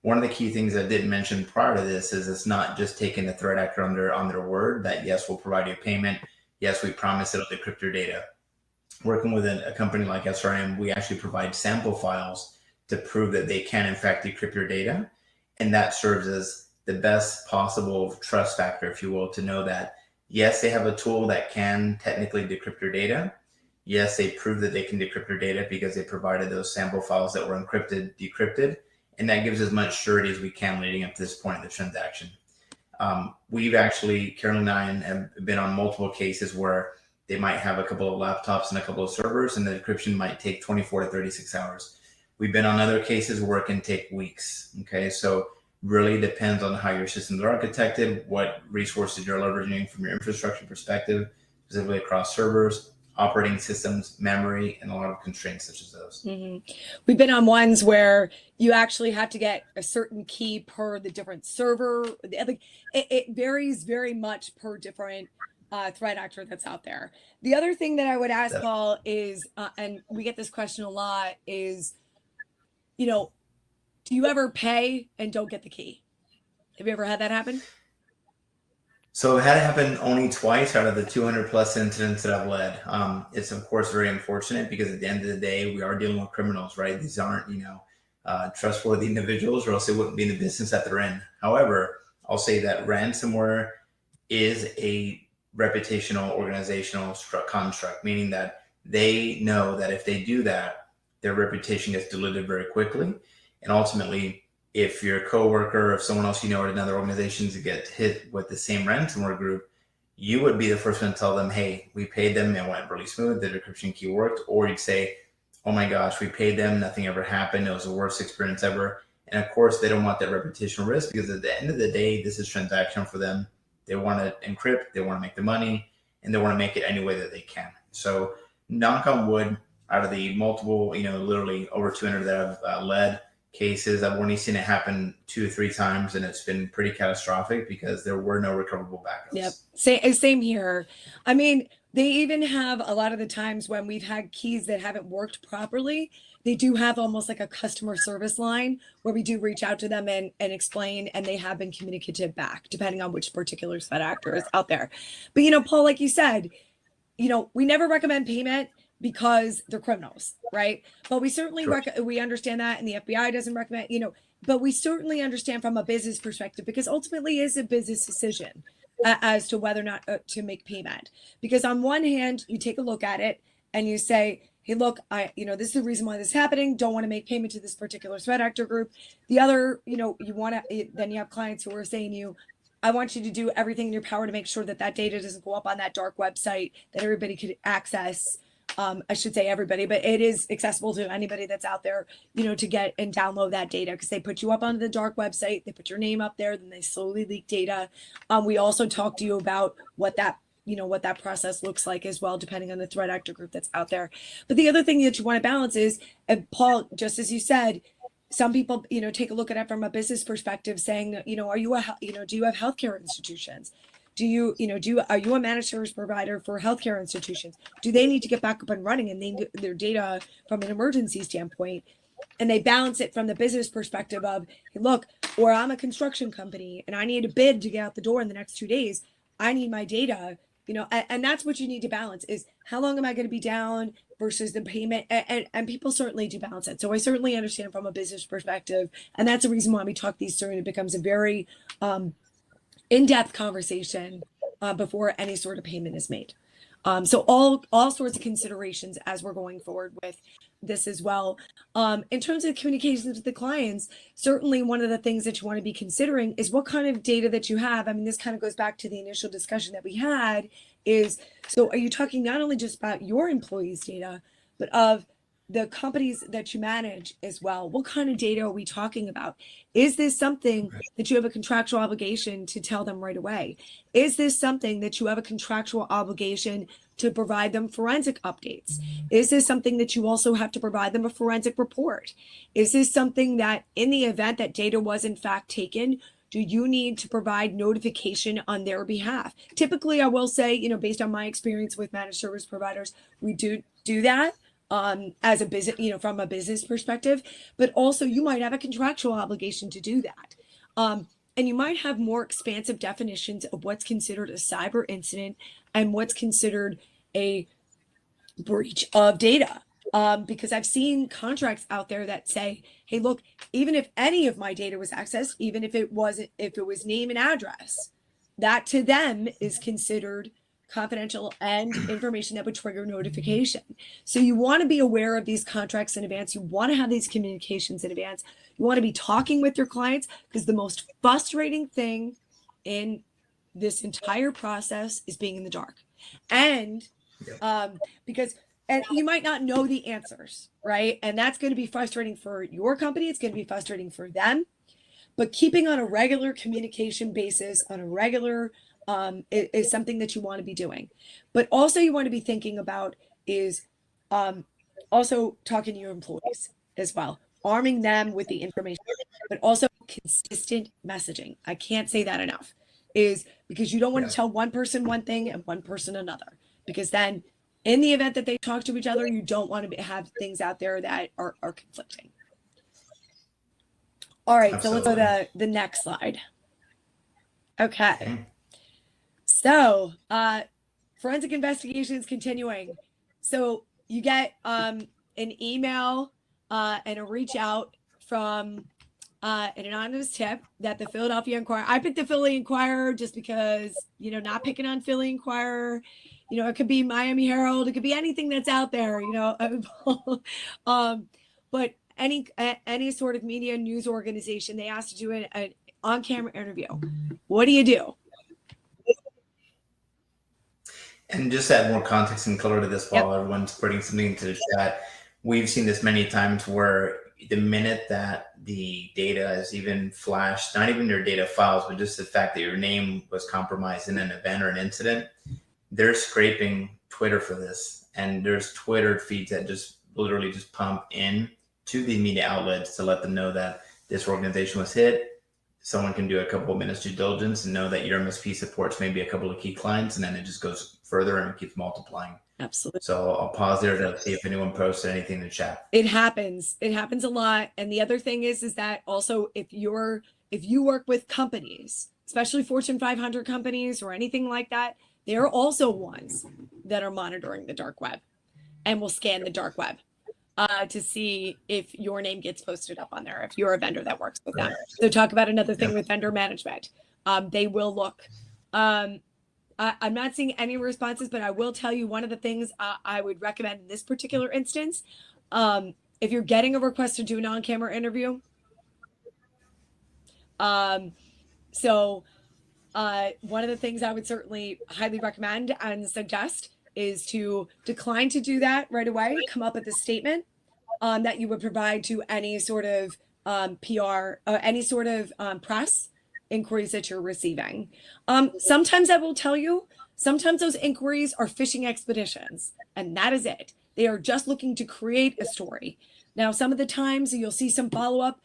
One of the key things I didn't mention prior to this is it's not just taking the threat actor on their word that, yes, we'll provide you a payment. Yes, we promise it'll decrypt your data. Working with a company like SRM, we actually provide sample files to prove that they can, in fact, decrypt your data. And that serves as the best possible trust factor, if you will, to know that, yes, they have a tool that can technically decrypt your data. Yes, they prove that they can decrypt your data because they provided those sample files that were encrypted, decrypted. And that gives as much surety as we can leading up to this point in the transaction. We've actually, Carolyn and I have been on multiple cases where they might have a couple of laptops and a couple of servers, and the decryption might take 24 to 36 hours. We've been on other cases where it can take weeks. Okay, so really depends on how your systems are architected, what resources you're leveraging from your infrastructure perspective, specifically across servers, operating systems, memory, and a lot of constraints such as those. Mm-hmm. We've been on ones where you actually have to get a certain key per the different server. It varies very much per different threat actor that's out there. The other thing that I would ask Paul is, and we get this question a lot, is, do you ever pay and don't get the key? Have you ever had that happen? So it had happened only twice out of the 200 plus incidents that I've led. It's of course very unfortunate because at the end of the day, we are dealing with criminals, right? These aren't, trustworthy individuals, or else they wouldn't be in the business that they're in. However, I'll say that ransomware is a reputational organizational construct, meaning that they know that if they do that, their reputation gets diluted very quickly. And ultimately, if your coworker, if someone else at another organization to get hit with the same ransomware group, you would be the first one to tell them, hey, we paid them, it went really smooth, the decryption key worked. Or you'd say, oh my gosh, we paid them, nothing ever happened, it was the worst experience ever. And of course, they don't want that reputational risk because at the end of the day, this is transactional for them. They want to encrypt, they want to make the money, and they want to make it any way that they can. So knock on wood, out of the multiple, literally over 200 that I've led cases, I've only seen it happen 2 or 3 times, and it's been pretty catastrophic because there were no recoverable backups. Yep, same here. I mean, they even have a lot of the times when we've had keys that haven't worked properly, they do have almost like a customer service line where we do reach out to them and explain, and they have been communicative back, depending on which particular threat actor is out there. But, Paul, like you said, we never recommend payment because they're criminals, right? But we certainly we understand that, and the FBI doesn't recommend, but we certainly understand from a business perspective, because ultimately it's a business decision as to whether or not to make payment. Because on one hand, you take a look at it and you say, hey, look, this is the reason why this is happening. Don't want to make payment to this particular threat actor group. The other, then you have clients who are saying to you, I want you to do everything in your power to make sure that that data doesn't go up on that dark website that everybody could access. I should say everybody, but it is accessible to anybody that's out there, to get and download that data, because they put you up onto the dark website, they put your name up there, then they slowly leak data. We also talk to you about what that process looks like as well, depending on the threat actor group that's out there. But the other thing that you want to balance is, and Paul, just as you said, some people, take a look at it from a business perspective, saying, do you have healthcare institutions? Are you a managed service provider for healthcare institutions? Do they need to get back up and running and they need their data from an emergency standpoint? And they balance it from the business perspective of, hey, look, or I'm a construction company and I need a bid to get out the door in the next 2 days. I need my data, and that's what you need to balance, is how long am I going to be down versus the payment? And people certainly do balance it. So I certainly understand from a business perspective. And that's the reason why we talk these through, and it becomes a very in-depth conversation before any sort of payment is made. So all sorts of considerations as we're going forward with this as well. In terms of communications with the clients, certainly one of the things that you want to be considering is what kind of data that you have. I mean, this kind of goes back to the initial discussion that we had, is, so are you talking not only just about your employees' data, but of the companies that you manage as well? What kind of data are we talking about? Is this something that you have a contractual obligation to tell them right away? Is this something that you have a contractual obligation to provide them forensic updates? Is this something that you also have to provide them a forensic report? Is this something that in the event that data was in fact taken, do you need to provide notification on their behalf? Typically, I will say, based on my experience with managed service providers, we do that as a business, from a business perspective, but also you might have a contractual obligation to do that. And you might have more expansive definitions of what's considered a cyber incident and what's considered a breach of data. Because I've seen contracts out there that say, hey, look, even if any of my data was accessed, even if it was name and address, that to them is considered confidential and information that would trigger notification. So you want to be aware of these contracts in advance. You want to have these communications in advance. You want to be talking with your clients, because the most frustrating thing in this entire process is being in the dark. And and you might not know the answers, right? And that's going to be frustrating for your company. It's going to be frustrating for them. But keeping on a regular communication basis, on a regular is something that you want to be doing. But also you want to be thinking about is also talking to your employees as well, arming them with the information, but also consistent messaging. I can't say that enough, is because you don't want to tell one person one thing and one person another, because then in the event that they talk to each other, you don't want to have things out there that are conflicting. All right, Absolutely. so let's go to the next slide. Okay. So forensic investigation is continuing. So you get an email and a reach out from an anonymous tip that the Philadelphia Inquirer, I picked the Philly Inquirer just because, not picking on Philly Inquirer, it could be Miami Herald, it could be anything that's out there, but any sort of media news organization, they asked to do an on-camera interview. What do you do? And just to add more context and color to this while everyone's putting something into the chat, we've seen this many times where the minute that the data is even flashed, not even your data files, but just the fact that your name was compromised in an event or an incident, they're scraping Twitter for this. And there's Twitter feeds that just literally just pump in to the media outlets to let them know that this organization was hit. Someone can do a couple of minutes due diligence and know that your MSP supports maybe a couple of key clients, and then it just goes further and it keeps multiplying. Absolutely. So I'll pause there to see if anyone posted anything in the chat. It happens a lot. And the other thing is that also if you work with companies, especially Fortune 500 companies or anything like that, they're also ones that are monitoring the dark web and will scan the dark web to see if your name gets posted up on there, if you're a vendor that works with them. So talk about another thing with vendor management. They will look. I'm not seeing any responses, but I will tell you one of the things I would recommend in this particular instance. If you're getting a request to do an on-camera interview, one of the things I would certainly highly recommend and suggest is to decline to do that right away. Come up with a statement that you would provide to any sort of PR, any sort of press inquiries that you're receiving. Sometimes I will tell you, sometimes those inquiries are fishing expeditions, and that is it. They are just looking to create a story. Now, some of the times you'll see some follow-up.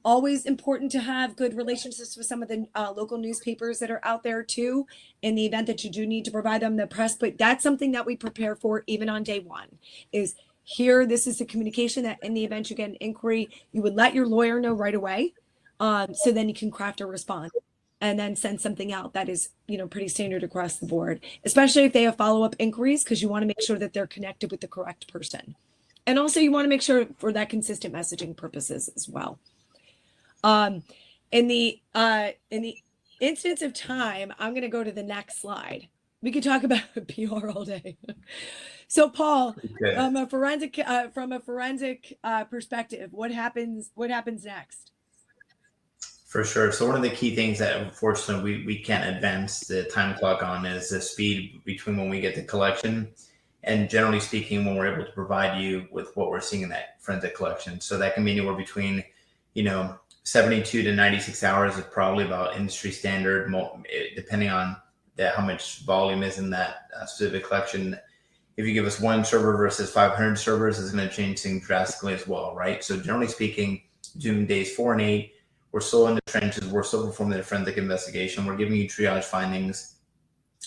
Always important to have good relationships with some of the local newspapers that are out there too, in the event that you do need to provide them the press. But that's something that we prepare for even on day one, is here, this is the communication that in the event you get an inquiry, you would let your lawyer know right away. So then you can craft a response and then send something out that is, pretty standard across the board, especially if they have follow-up inquiries, because you want to make sure that they're connected with the correct person. And also you want to make sure for that consistent messaging purposes as well. In the instance of time, I'm going to go to the next slide. We could talk about PR all day. So, Paul, Okay. from a forensic perspective, what happens next? For sure. So one of the key things that unfortunately we can't advance the time clock on is the speed between when we get the collection and, generally speaking, when we're able to provide you with what we're seeing in that forensic collection. So that can be anywhere between, 72 to 96 hours is probably about industry standard, depending on how much volume is in that specific collection. If you give us one server versus 500 servers, it's going to change things drastically as well, right? So generally speaking, doing days 4 and 8, we're still in the trenches. We're still performing the forensic investigation. We're giving you triage findings.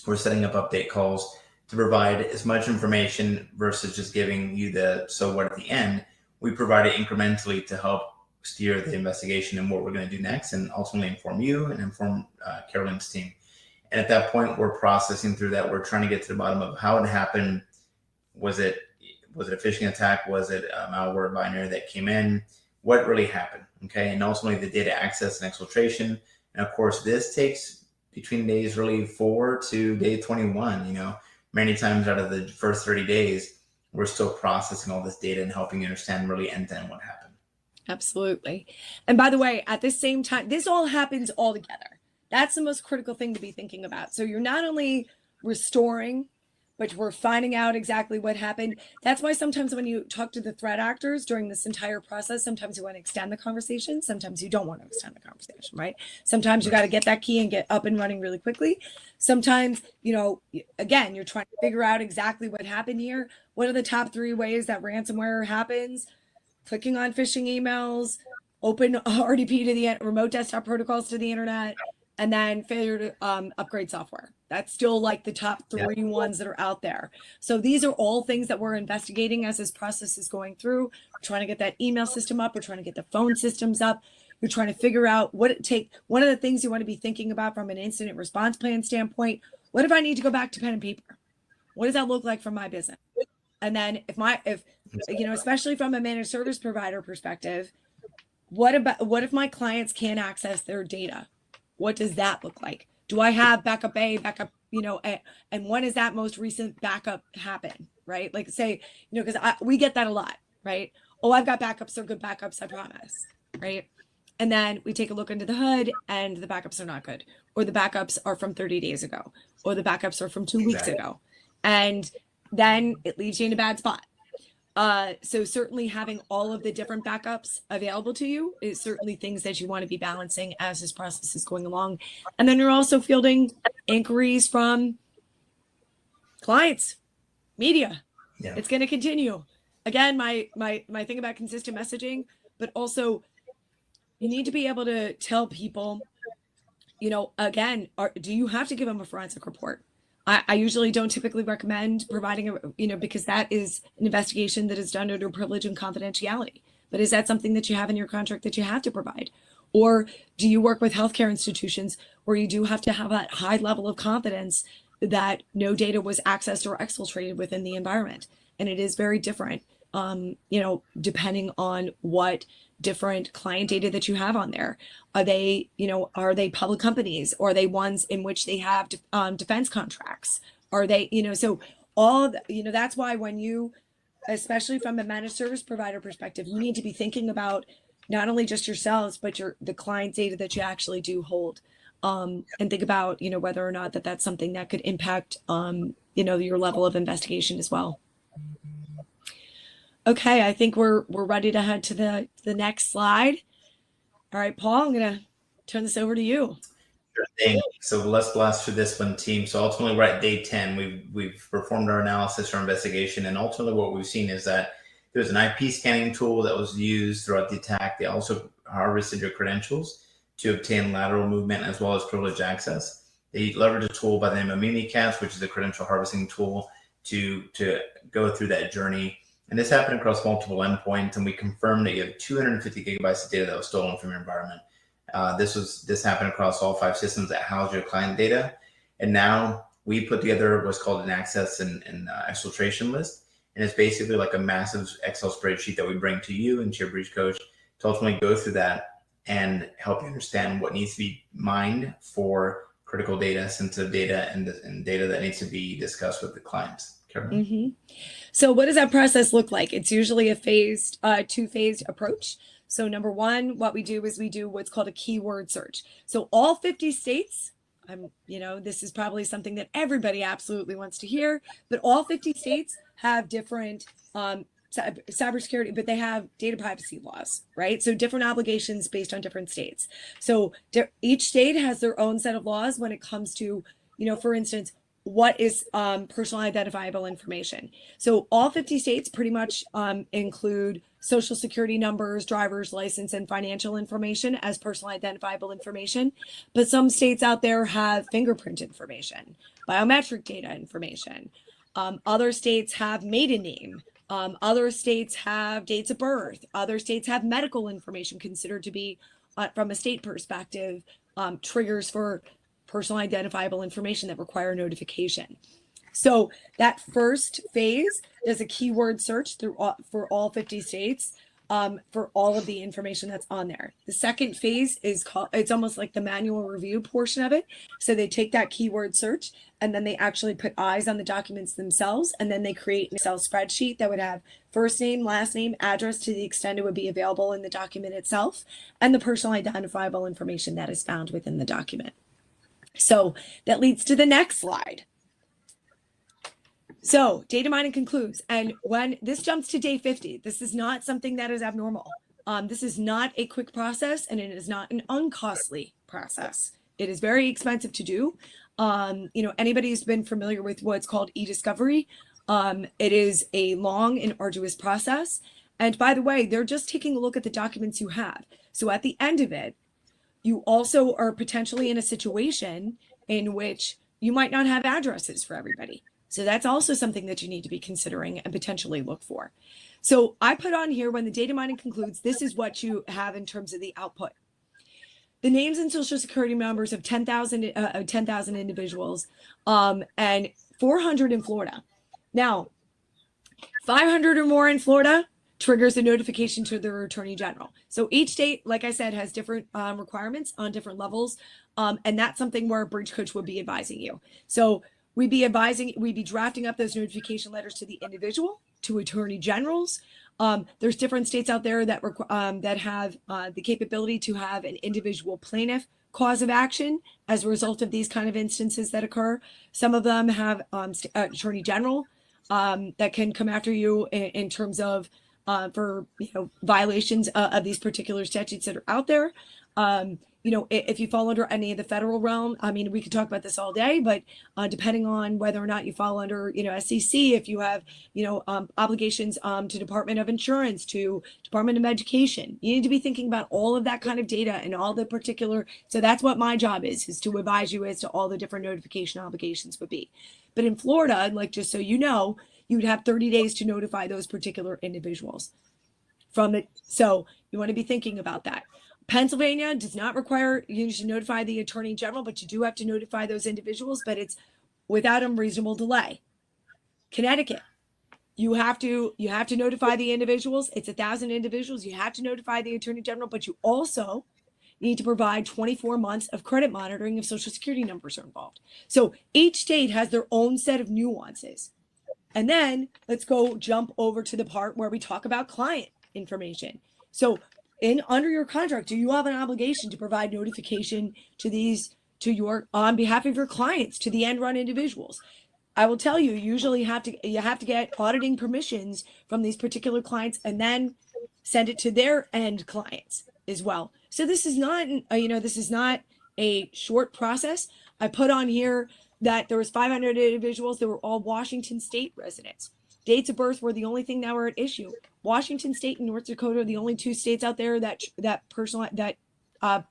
We're setting up update calls to provide as much information versus just giving you the so what at the end. We provide it incrementally to help steer the investigation and what we're going to do next, and ultimately inform you and inform Carolyn's team. And at that point, we're processing through that. We're trying to get to the bottom of how it happened. Was it a phishing attack? Was it a malware binary that came in? What really happened? Okay. And ultimately the data access and exfiltration. And of course, this takes between days really 4 to day 21. Many times out of the first 30 days, we're still processing all this data and helping you understand really end to end what happened. Absolutely. And by the way, at the same time, this all happens all together. That's the most critical thing to be thinking about. So you're not only restoring, but we're finding out exactly what happened. That's why sometimes when you talk to the threat actors during this entire process, sometimes you want to extend the conversation. Sometimes you don't want to extend the conversation, right? Sometimes you got to get that key and get up and running really quickly. Sometimes, again, you're trying to figure out exactly what happened here. What are the top 3 ways that ransomware happens? Clicking on phishing emails, open RDP to the remote desktop protocols to the internet, and then failure to upgrade software. That's still like the top 3 ones that are out there. So these are all things that we're investigating as this process is going through. We're trying to get that email system up. We're trying to get the phone systems up. You're trying to figure out what it takes. One of the things you want to be thinking about from an incident response plan standpoint, what if I need to go back to pen and paper? What does that look like from my business? And then if especially from a managed service provider perspective, what if my clients can't access their data? What does that look like? Do I have backup A, backup, and when is that most recent backup happen, right? Like say, because we get that a lot, right? Oh, I've got backups, they're good backups, I promise, right? And then we take a look under the hood and the backups are not good, or the backups are from 30 days ago, or the backups are from 2 weeks ago. And then it leaves you in a bad spot. So certainly having all of the different backups available to you is certainly things that you want to be balancing as this process is going along. And then you're also fielding inquiries from clients, media. Yeah. It's going to continue. Again, my thing about consistent messaging, but also you need to be able to tell people, again, do you have to give them a forensic report? I usually don't typically recommend providing because that is an investigation that is done under privilege and confidentiality. But is that something that you have in your contract that you have to provide? Or do you work with healthcare institutions where you do have to have that high level of confidence that no data was accessed or exfiltrated within the environment? And it is very different, depending on what different client data that you have on there. Are they, are they public companies? Or are they ones in which they have defense contracts? Are they, so all, that's why when you, especially from a managed service provider perspective, you need to be thinking about not only just yourselves, but the client data that you actually do hold. And think about, whether or not that's something that could impact, your level of investigation as well. Okay, I think we're ready to head to the next slide. All right, Paul, I'm gonna turn this over to you. Sure thing. So let's blast through this one, team. So ultimately, we're at day 10. We've performed our analysis or investigation, and ultimately, what we've seen is that there's an IP scanning tool that was used throughout the attack. They also harvested your credentials to obtain lateral movement as well as privileged access. They leveraged a tool by the name of Mimikatz, which is a credential harvesting tool, to go through that journey. And this happened across multiple endpoints, and we confirmed that you have 250 gigabytes of data that was stolen from your environment. This happened across all 5 systems that house your client data. And now we put together what's called an access and exfiltration list. And it's basically like a massive Excel spreadsheet that we bring to you and to your breach coach to ultimately go through that and help you understand what needs to be mined for critical data, sensitive data, and data that needs to be discussed with the clients. Mm-hmm. So what does that process look like? It's usually a two-phased approach. So number one, what we do is we do what's called a keyword search. So all 50 states, this is probably something that everybody absolutely wants to hear, but all 50 states have different cybersecurity, but they have data privacy laws, right? So different obligations based on different states. So each state has their own set of laws when it comes to, for instance, what is personal identifiable information. So all 50 states pretty much include social security numbers, driver's license, and financial information as personal identifiable information. But some states out there have fingerprint information, biometric data information. Other states have maiden name. Other states have dates of birth. Other states have medical information considered to be, from a state perspective, triggers for personal identifiable information that require notification. So that first phase does a keyword search for all 50 states for all of the information that's on there. The second phase is it's almost like the manual review portion of it. So they take that keyword search and then they actually put eyes on the documents themselves, and then they create an Excel spreadsheet that would have first name, last name, address to the extent it would be available in the document itself, and the personal identifiable information that is found within the document. So that leads to the next slide. So data mining concludes. And when this jumps to day 50, this is not something that is abnormal. This is not a quick process, and it is not an uncostly process. It is very expensive to do. Anybody who's been familiar with what's called e-discovery, it is a long and arduous process. And by the way, they're just taking a look at the documents you have. So at the end of it, you also are potentially in a situation in which you might not have addresses for everybody. So that's also something that you need to be considering and potentially look for. So I put on here, when the data mining concludes, this is what you have in terms of the output. The names and social security numbers of 10,000 individuals and 400 in Florida. Now, 500 or more in Florida triggers a notification to the Attorney General. So each state, like I said, has different requirements on different levels. And that's something where a breach coach would be advising you. So we'd be drafting up those notification letters to the individual, to attorney generals. There's different states out there that have the capability to have an individual plaintiff cause of action as a result of these kind of instances that occur. Some of them have attorney general that can come after you in terms of for violations of these particular statutes that are out there. If you fall under any of the federal realm, I mean, we could talk about this all day, but depending on whether or not you fall under, SEC, if you have, obligations to Department of Insurance, to Department of Education, you need to be thinking about all of that kind of data and all the particular. So that's what my job is to advise you as to all the different notification obligations would be. But in Florida, like, just so you know, you'd have 30 days to notify those particular individuals from it. So you want to be thinking about that. Pennsylvania does not require you to notify the attorney general, but you do have to notify those individuals, but it's without unreasonable delay. Connecticut, you have to notify the individuals. It's 1,000 individuals. You have to notify the Attorney General, but you also need to provide 24 months of credit monitoring if Social Security numbers are involved. So each state has their own set of nuances. And then let's jump over to the part where we talk about client information. So under your contract, do you have an obligation to provide notification on behalf of your clients to the end run individuals? I will tell you, usually you have to get auditing permissions from these particular clients and then send it to their end clients as well. So this is not a short process. I put on here that there was 500 individuals that were all Washington State residents. Dates of birth were the only thing that were at issue. Washington State and North Dakota are the only two states out there that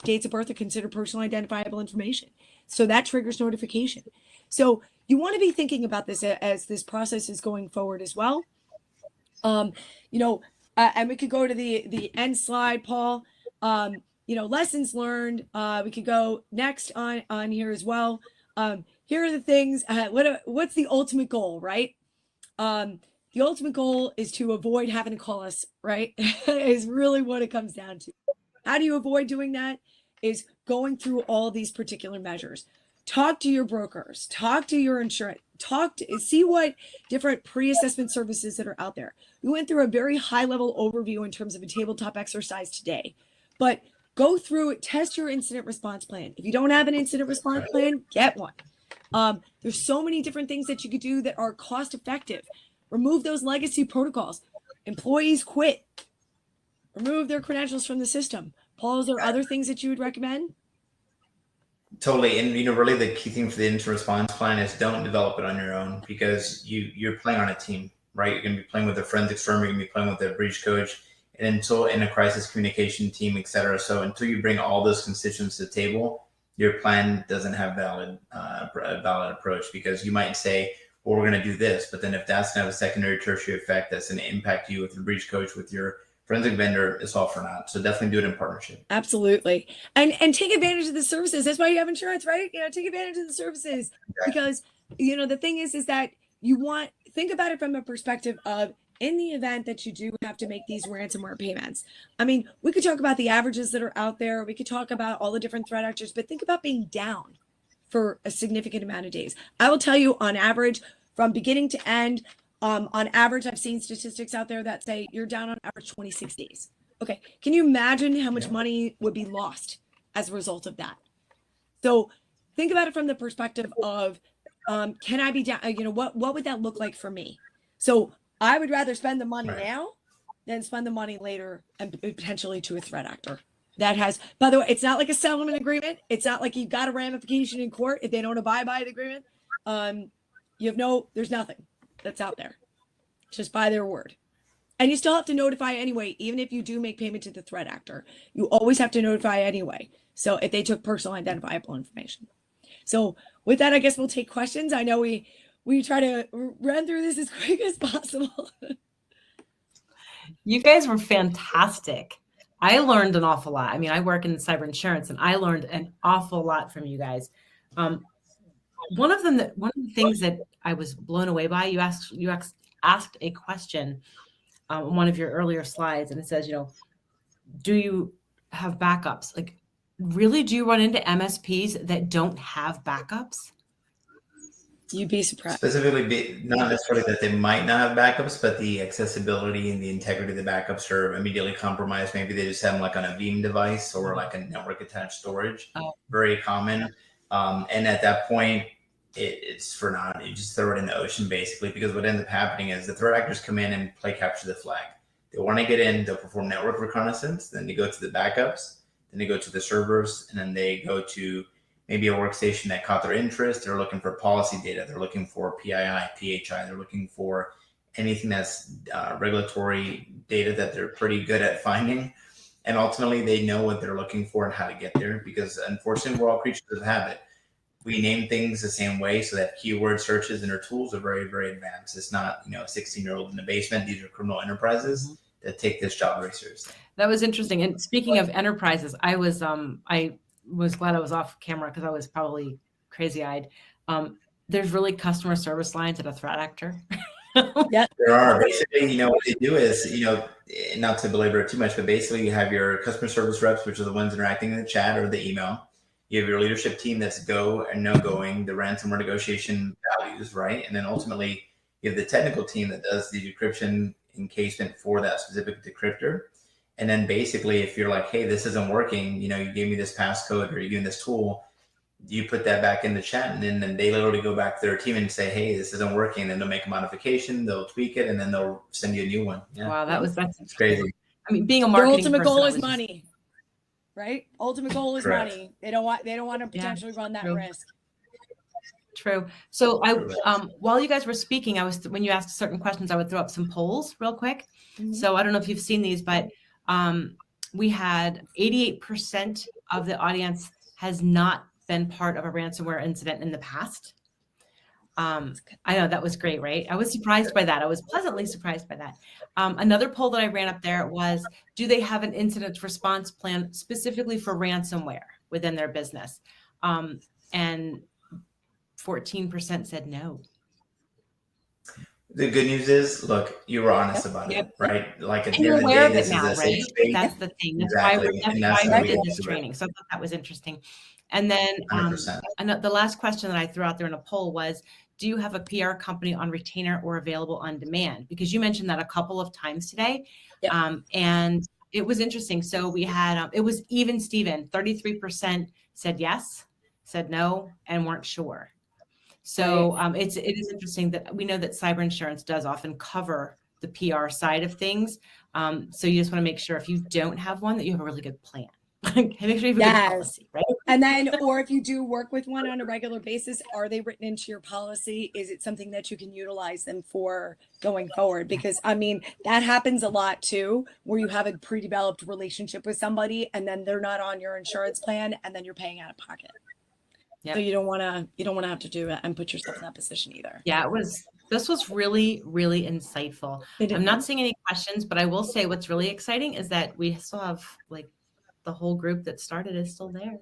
dates of birth are considered personal identifiable information. So that triggers notification. So you want to be thinking about this as this process is going forward as well. And we could go to the end slide, Paul. Lessons learned. We could go next on here as well. Here are the things. What's the ultimate goal, right? The ultimate goal is to avoid having to call us, right? Is really what it comes down to. How do you avoid doing that? Is going through all these particular measures. Talk to your brokers, talk to your insurance, see what different pre-assessment services that are out there. We went through a very high level overview in terms of a tabletop exercise today, but go through it, test your incident response plan. If you don't have an incident response plan, get one. There's so many different things that you could do that are cost effective. Remove those legacy protocols. Employees quit. Remove their credentials from the system. Paul, is there other things that you would recommend? Totally. And, really the key thing for the incident response plan is don't develop it on your own, because you're playing on a team, right? You're going to be playing with a forensics firm. You're going to be playing with a breach coach and in a crisis communication team, et cetera. So until you bring all those constituents to the table, your plan doesn't have a valid approach, because you might say, well, we're going to do this, but then if that's going to have a secondary tertiary effect that's going to impact you with your breach coach, with your forensic vendor, it's all for naught. So definitely do it in partnership. Absolutely. And take advantage of the services. That's why you have insurance, right? Take advantage of the services, because, the thing is that think about it from a perspective of, in the event that you do have to make these ransomware payments. I mean, we could talk about the averages that are out there. We could talk about all the different threat actors, but think about being down for a significant amount of days. I will tell you, on average, from beginning to end, on average, I've seen statistics out there that say you're down on average 26 days. Okay. Can you imagine how much money would be lost as a result of that? So think about it from the perspective of, can I be down? What would that look like for me? So I would rather spend the money now than spend the money later and potentially to a threat actor. That has, by the way, it's not like a settlement agreement. It's not like you've got a ramification in court if they don't abide by the agreement. There's nothing that's out there. Just by their word. And you still have to notify anyway, even if you do make payment to the threat actor. You always have to notify anyway. So if they took personal identifiable information. So with that, I guess we'll take questions. I know we try to run through this as quick as possible. You guys were fantastic. I learned an awful lot. I mean, I work in cyber insurance, and I learned an awful lot from you guys. One of the things that I was blown away by, you asked a question on one of your earlier slides, and it says, do you have backups? Like, really, do you run into MSPs that don't have backups? You'd be surprised. Specifically, not necessarily that they might not have backups, but the accessibility and the integrity of the backups are immediately compromised. Maybe they just have them like on a Veeam device or like a network attached storage. Very common. And at that point, it's for naught. You just throw it in the ocean, basically, because what ends up happening is the threat actors come in and play capture the flag. They want to get in, they'll perform network reconnaissance, then they go to the backups, then they go to the servers, and then they go to maybe a workstation that caught their interest. They're looking for policy data. They're looking for PII, PHI. They're looking for anything that's regulatory data that they're pretty good at finding. And ultimately, they know what they're looking for and how to get there, because unfortunately, we're all creatures of habit. We name things the same way, so that keyword searches and our tools are very, very advanced. It's not, a 16-year-old in the basement. These are criminal enterprises that take this job very seriously. That was interesting. And speaking of enterprises, I was glad I was off camera because I was probably crazy-eyed. There's really customer service lines at a threat actor. Yeah. There are basically, what they do is, not to belabor it too much, but basically you have your customer service reps, which are the ones interacting in the chat or the email. You have your leadership team that's go and no going, the ransomware negotiation values, right? And then ultimately you have the technical team that does the decryption encasement for that specific decryptor. And then basically if you're like, hey, this isn't working, you gave me this passcode or you gave me this tool, you put that back in the chat, and then they literally go back to their team and say, hey, this isn't working. And then they'll make a modification, they'll tweak it, and then they'll send you a new one. Yeah. Wow, that's crazy. I mean, being a Their marketing ultimate person, goal I is was just- money, right? Ultimate goal is Correct. money. They don't want to potentially run that true. risk. True. So while you guys were speaking, when you asked certain questions, I would throw up some polls real quick. Mhm. So I don't know if you've seen these, but we had 88% of the audience has not been part of a ransomware incident in the past. I know that was great, right? I was surprised by that. I was pleasantly surprised by that. Another poll that I ran up there was, do they have an incident response plan specifically for ransomware within their business? And 14% said no. The good news is, look, you were honest about Yep. it, right? Like at And the you're end of the aware day, of it this now, is a right? safe space. That's the thing. That's Exactly. why And that's that's why how we we did get this to it. training. So I thought that was interesting. And then 100%. the last question that I threw out there in a poll was, do you have a PR company on retainer or available on demand? Because you mentioned that a couple of times today. Yep. And it was interesting. So we had, it was even Steven, 33% said yes, said no, and weren't sure. So it is interesting that we know that cyber insurance does often cover the PR side of things. So you just want to make sure if you don't have one, that you have a really good plan. Make sure you have a good policy, right? And then, or if you do work with one on a regular basis, are they written into your policy? Is it something that you can utilize them for going forward? Because I mean, that happens a lot too, where you have a pre-developed relationship with somebody and then they're not on your insurance plan and then you're paying out of pocket. Yep. So you don't want to have to do it and put yourself in that position either. Yeah, this was really, really insightful. I'm not seeing any questions, but I will say what's really exciting is that we still have like the whole group that started is still there.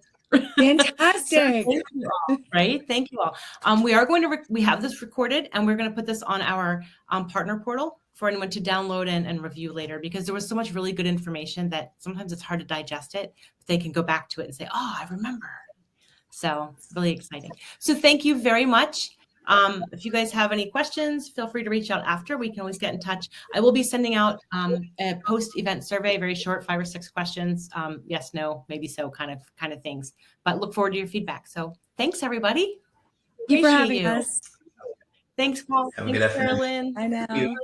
Fantastic. So thank you all, right? Thank you all. We are going to, we have this recorded and we're going to put this on our partner portal for anyone to download and review later, because there was so much really good information that sometimes it's hard to digest it, but they can go back to it and say, oh, I remember. So really exciting. So thank you very much. If you guys have any questions, feel free to reach out after. We can always get in touch. I will be sending out a post-event survey, very short, 5 or 6 questions. Yes, no, maybe so kind of things. But look forward to your feedback. So thanks, everybody. Thank you for Appreciate having you. us. Thanks, Paul. Have a Thanks, good afternoon. Carolyn. I know.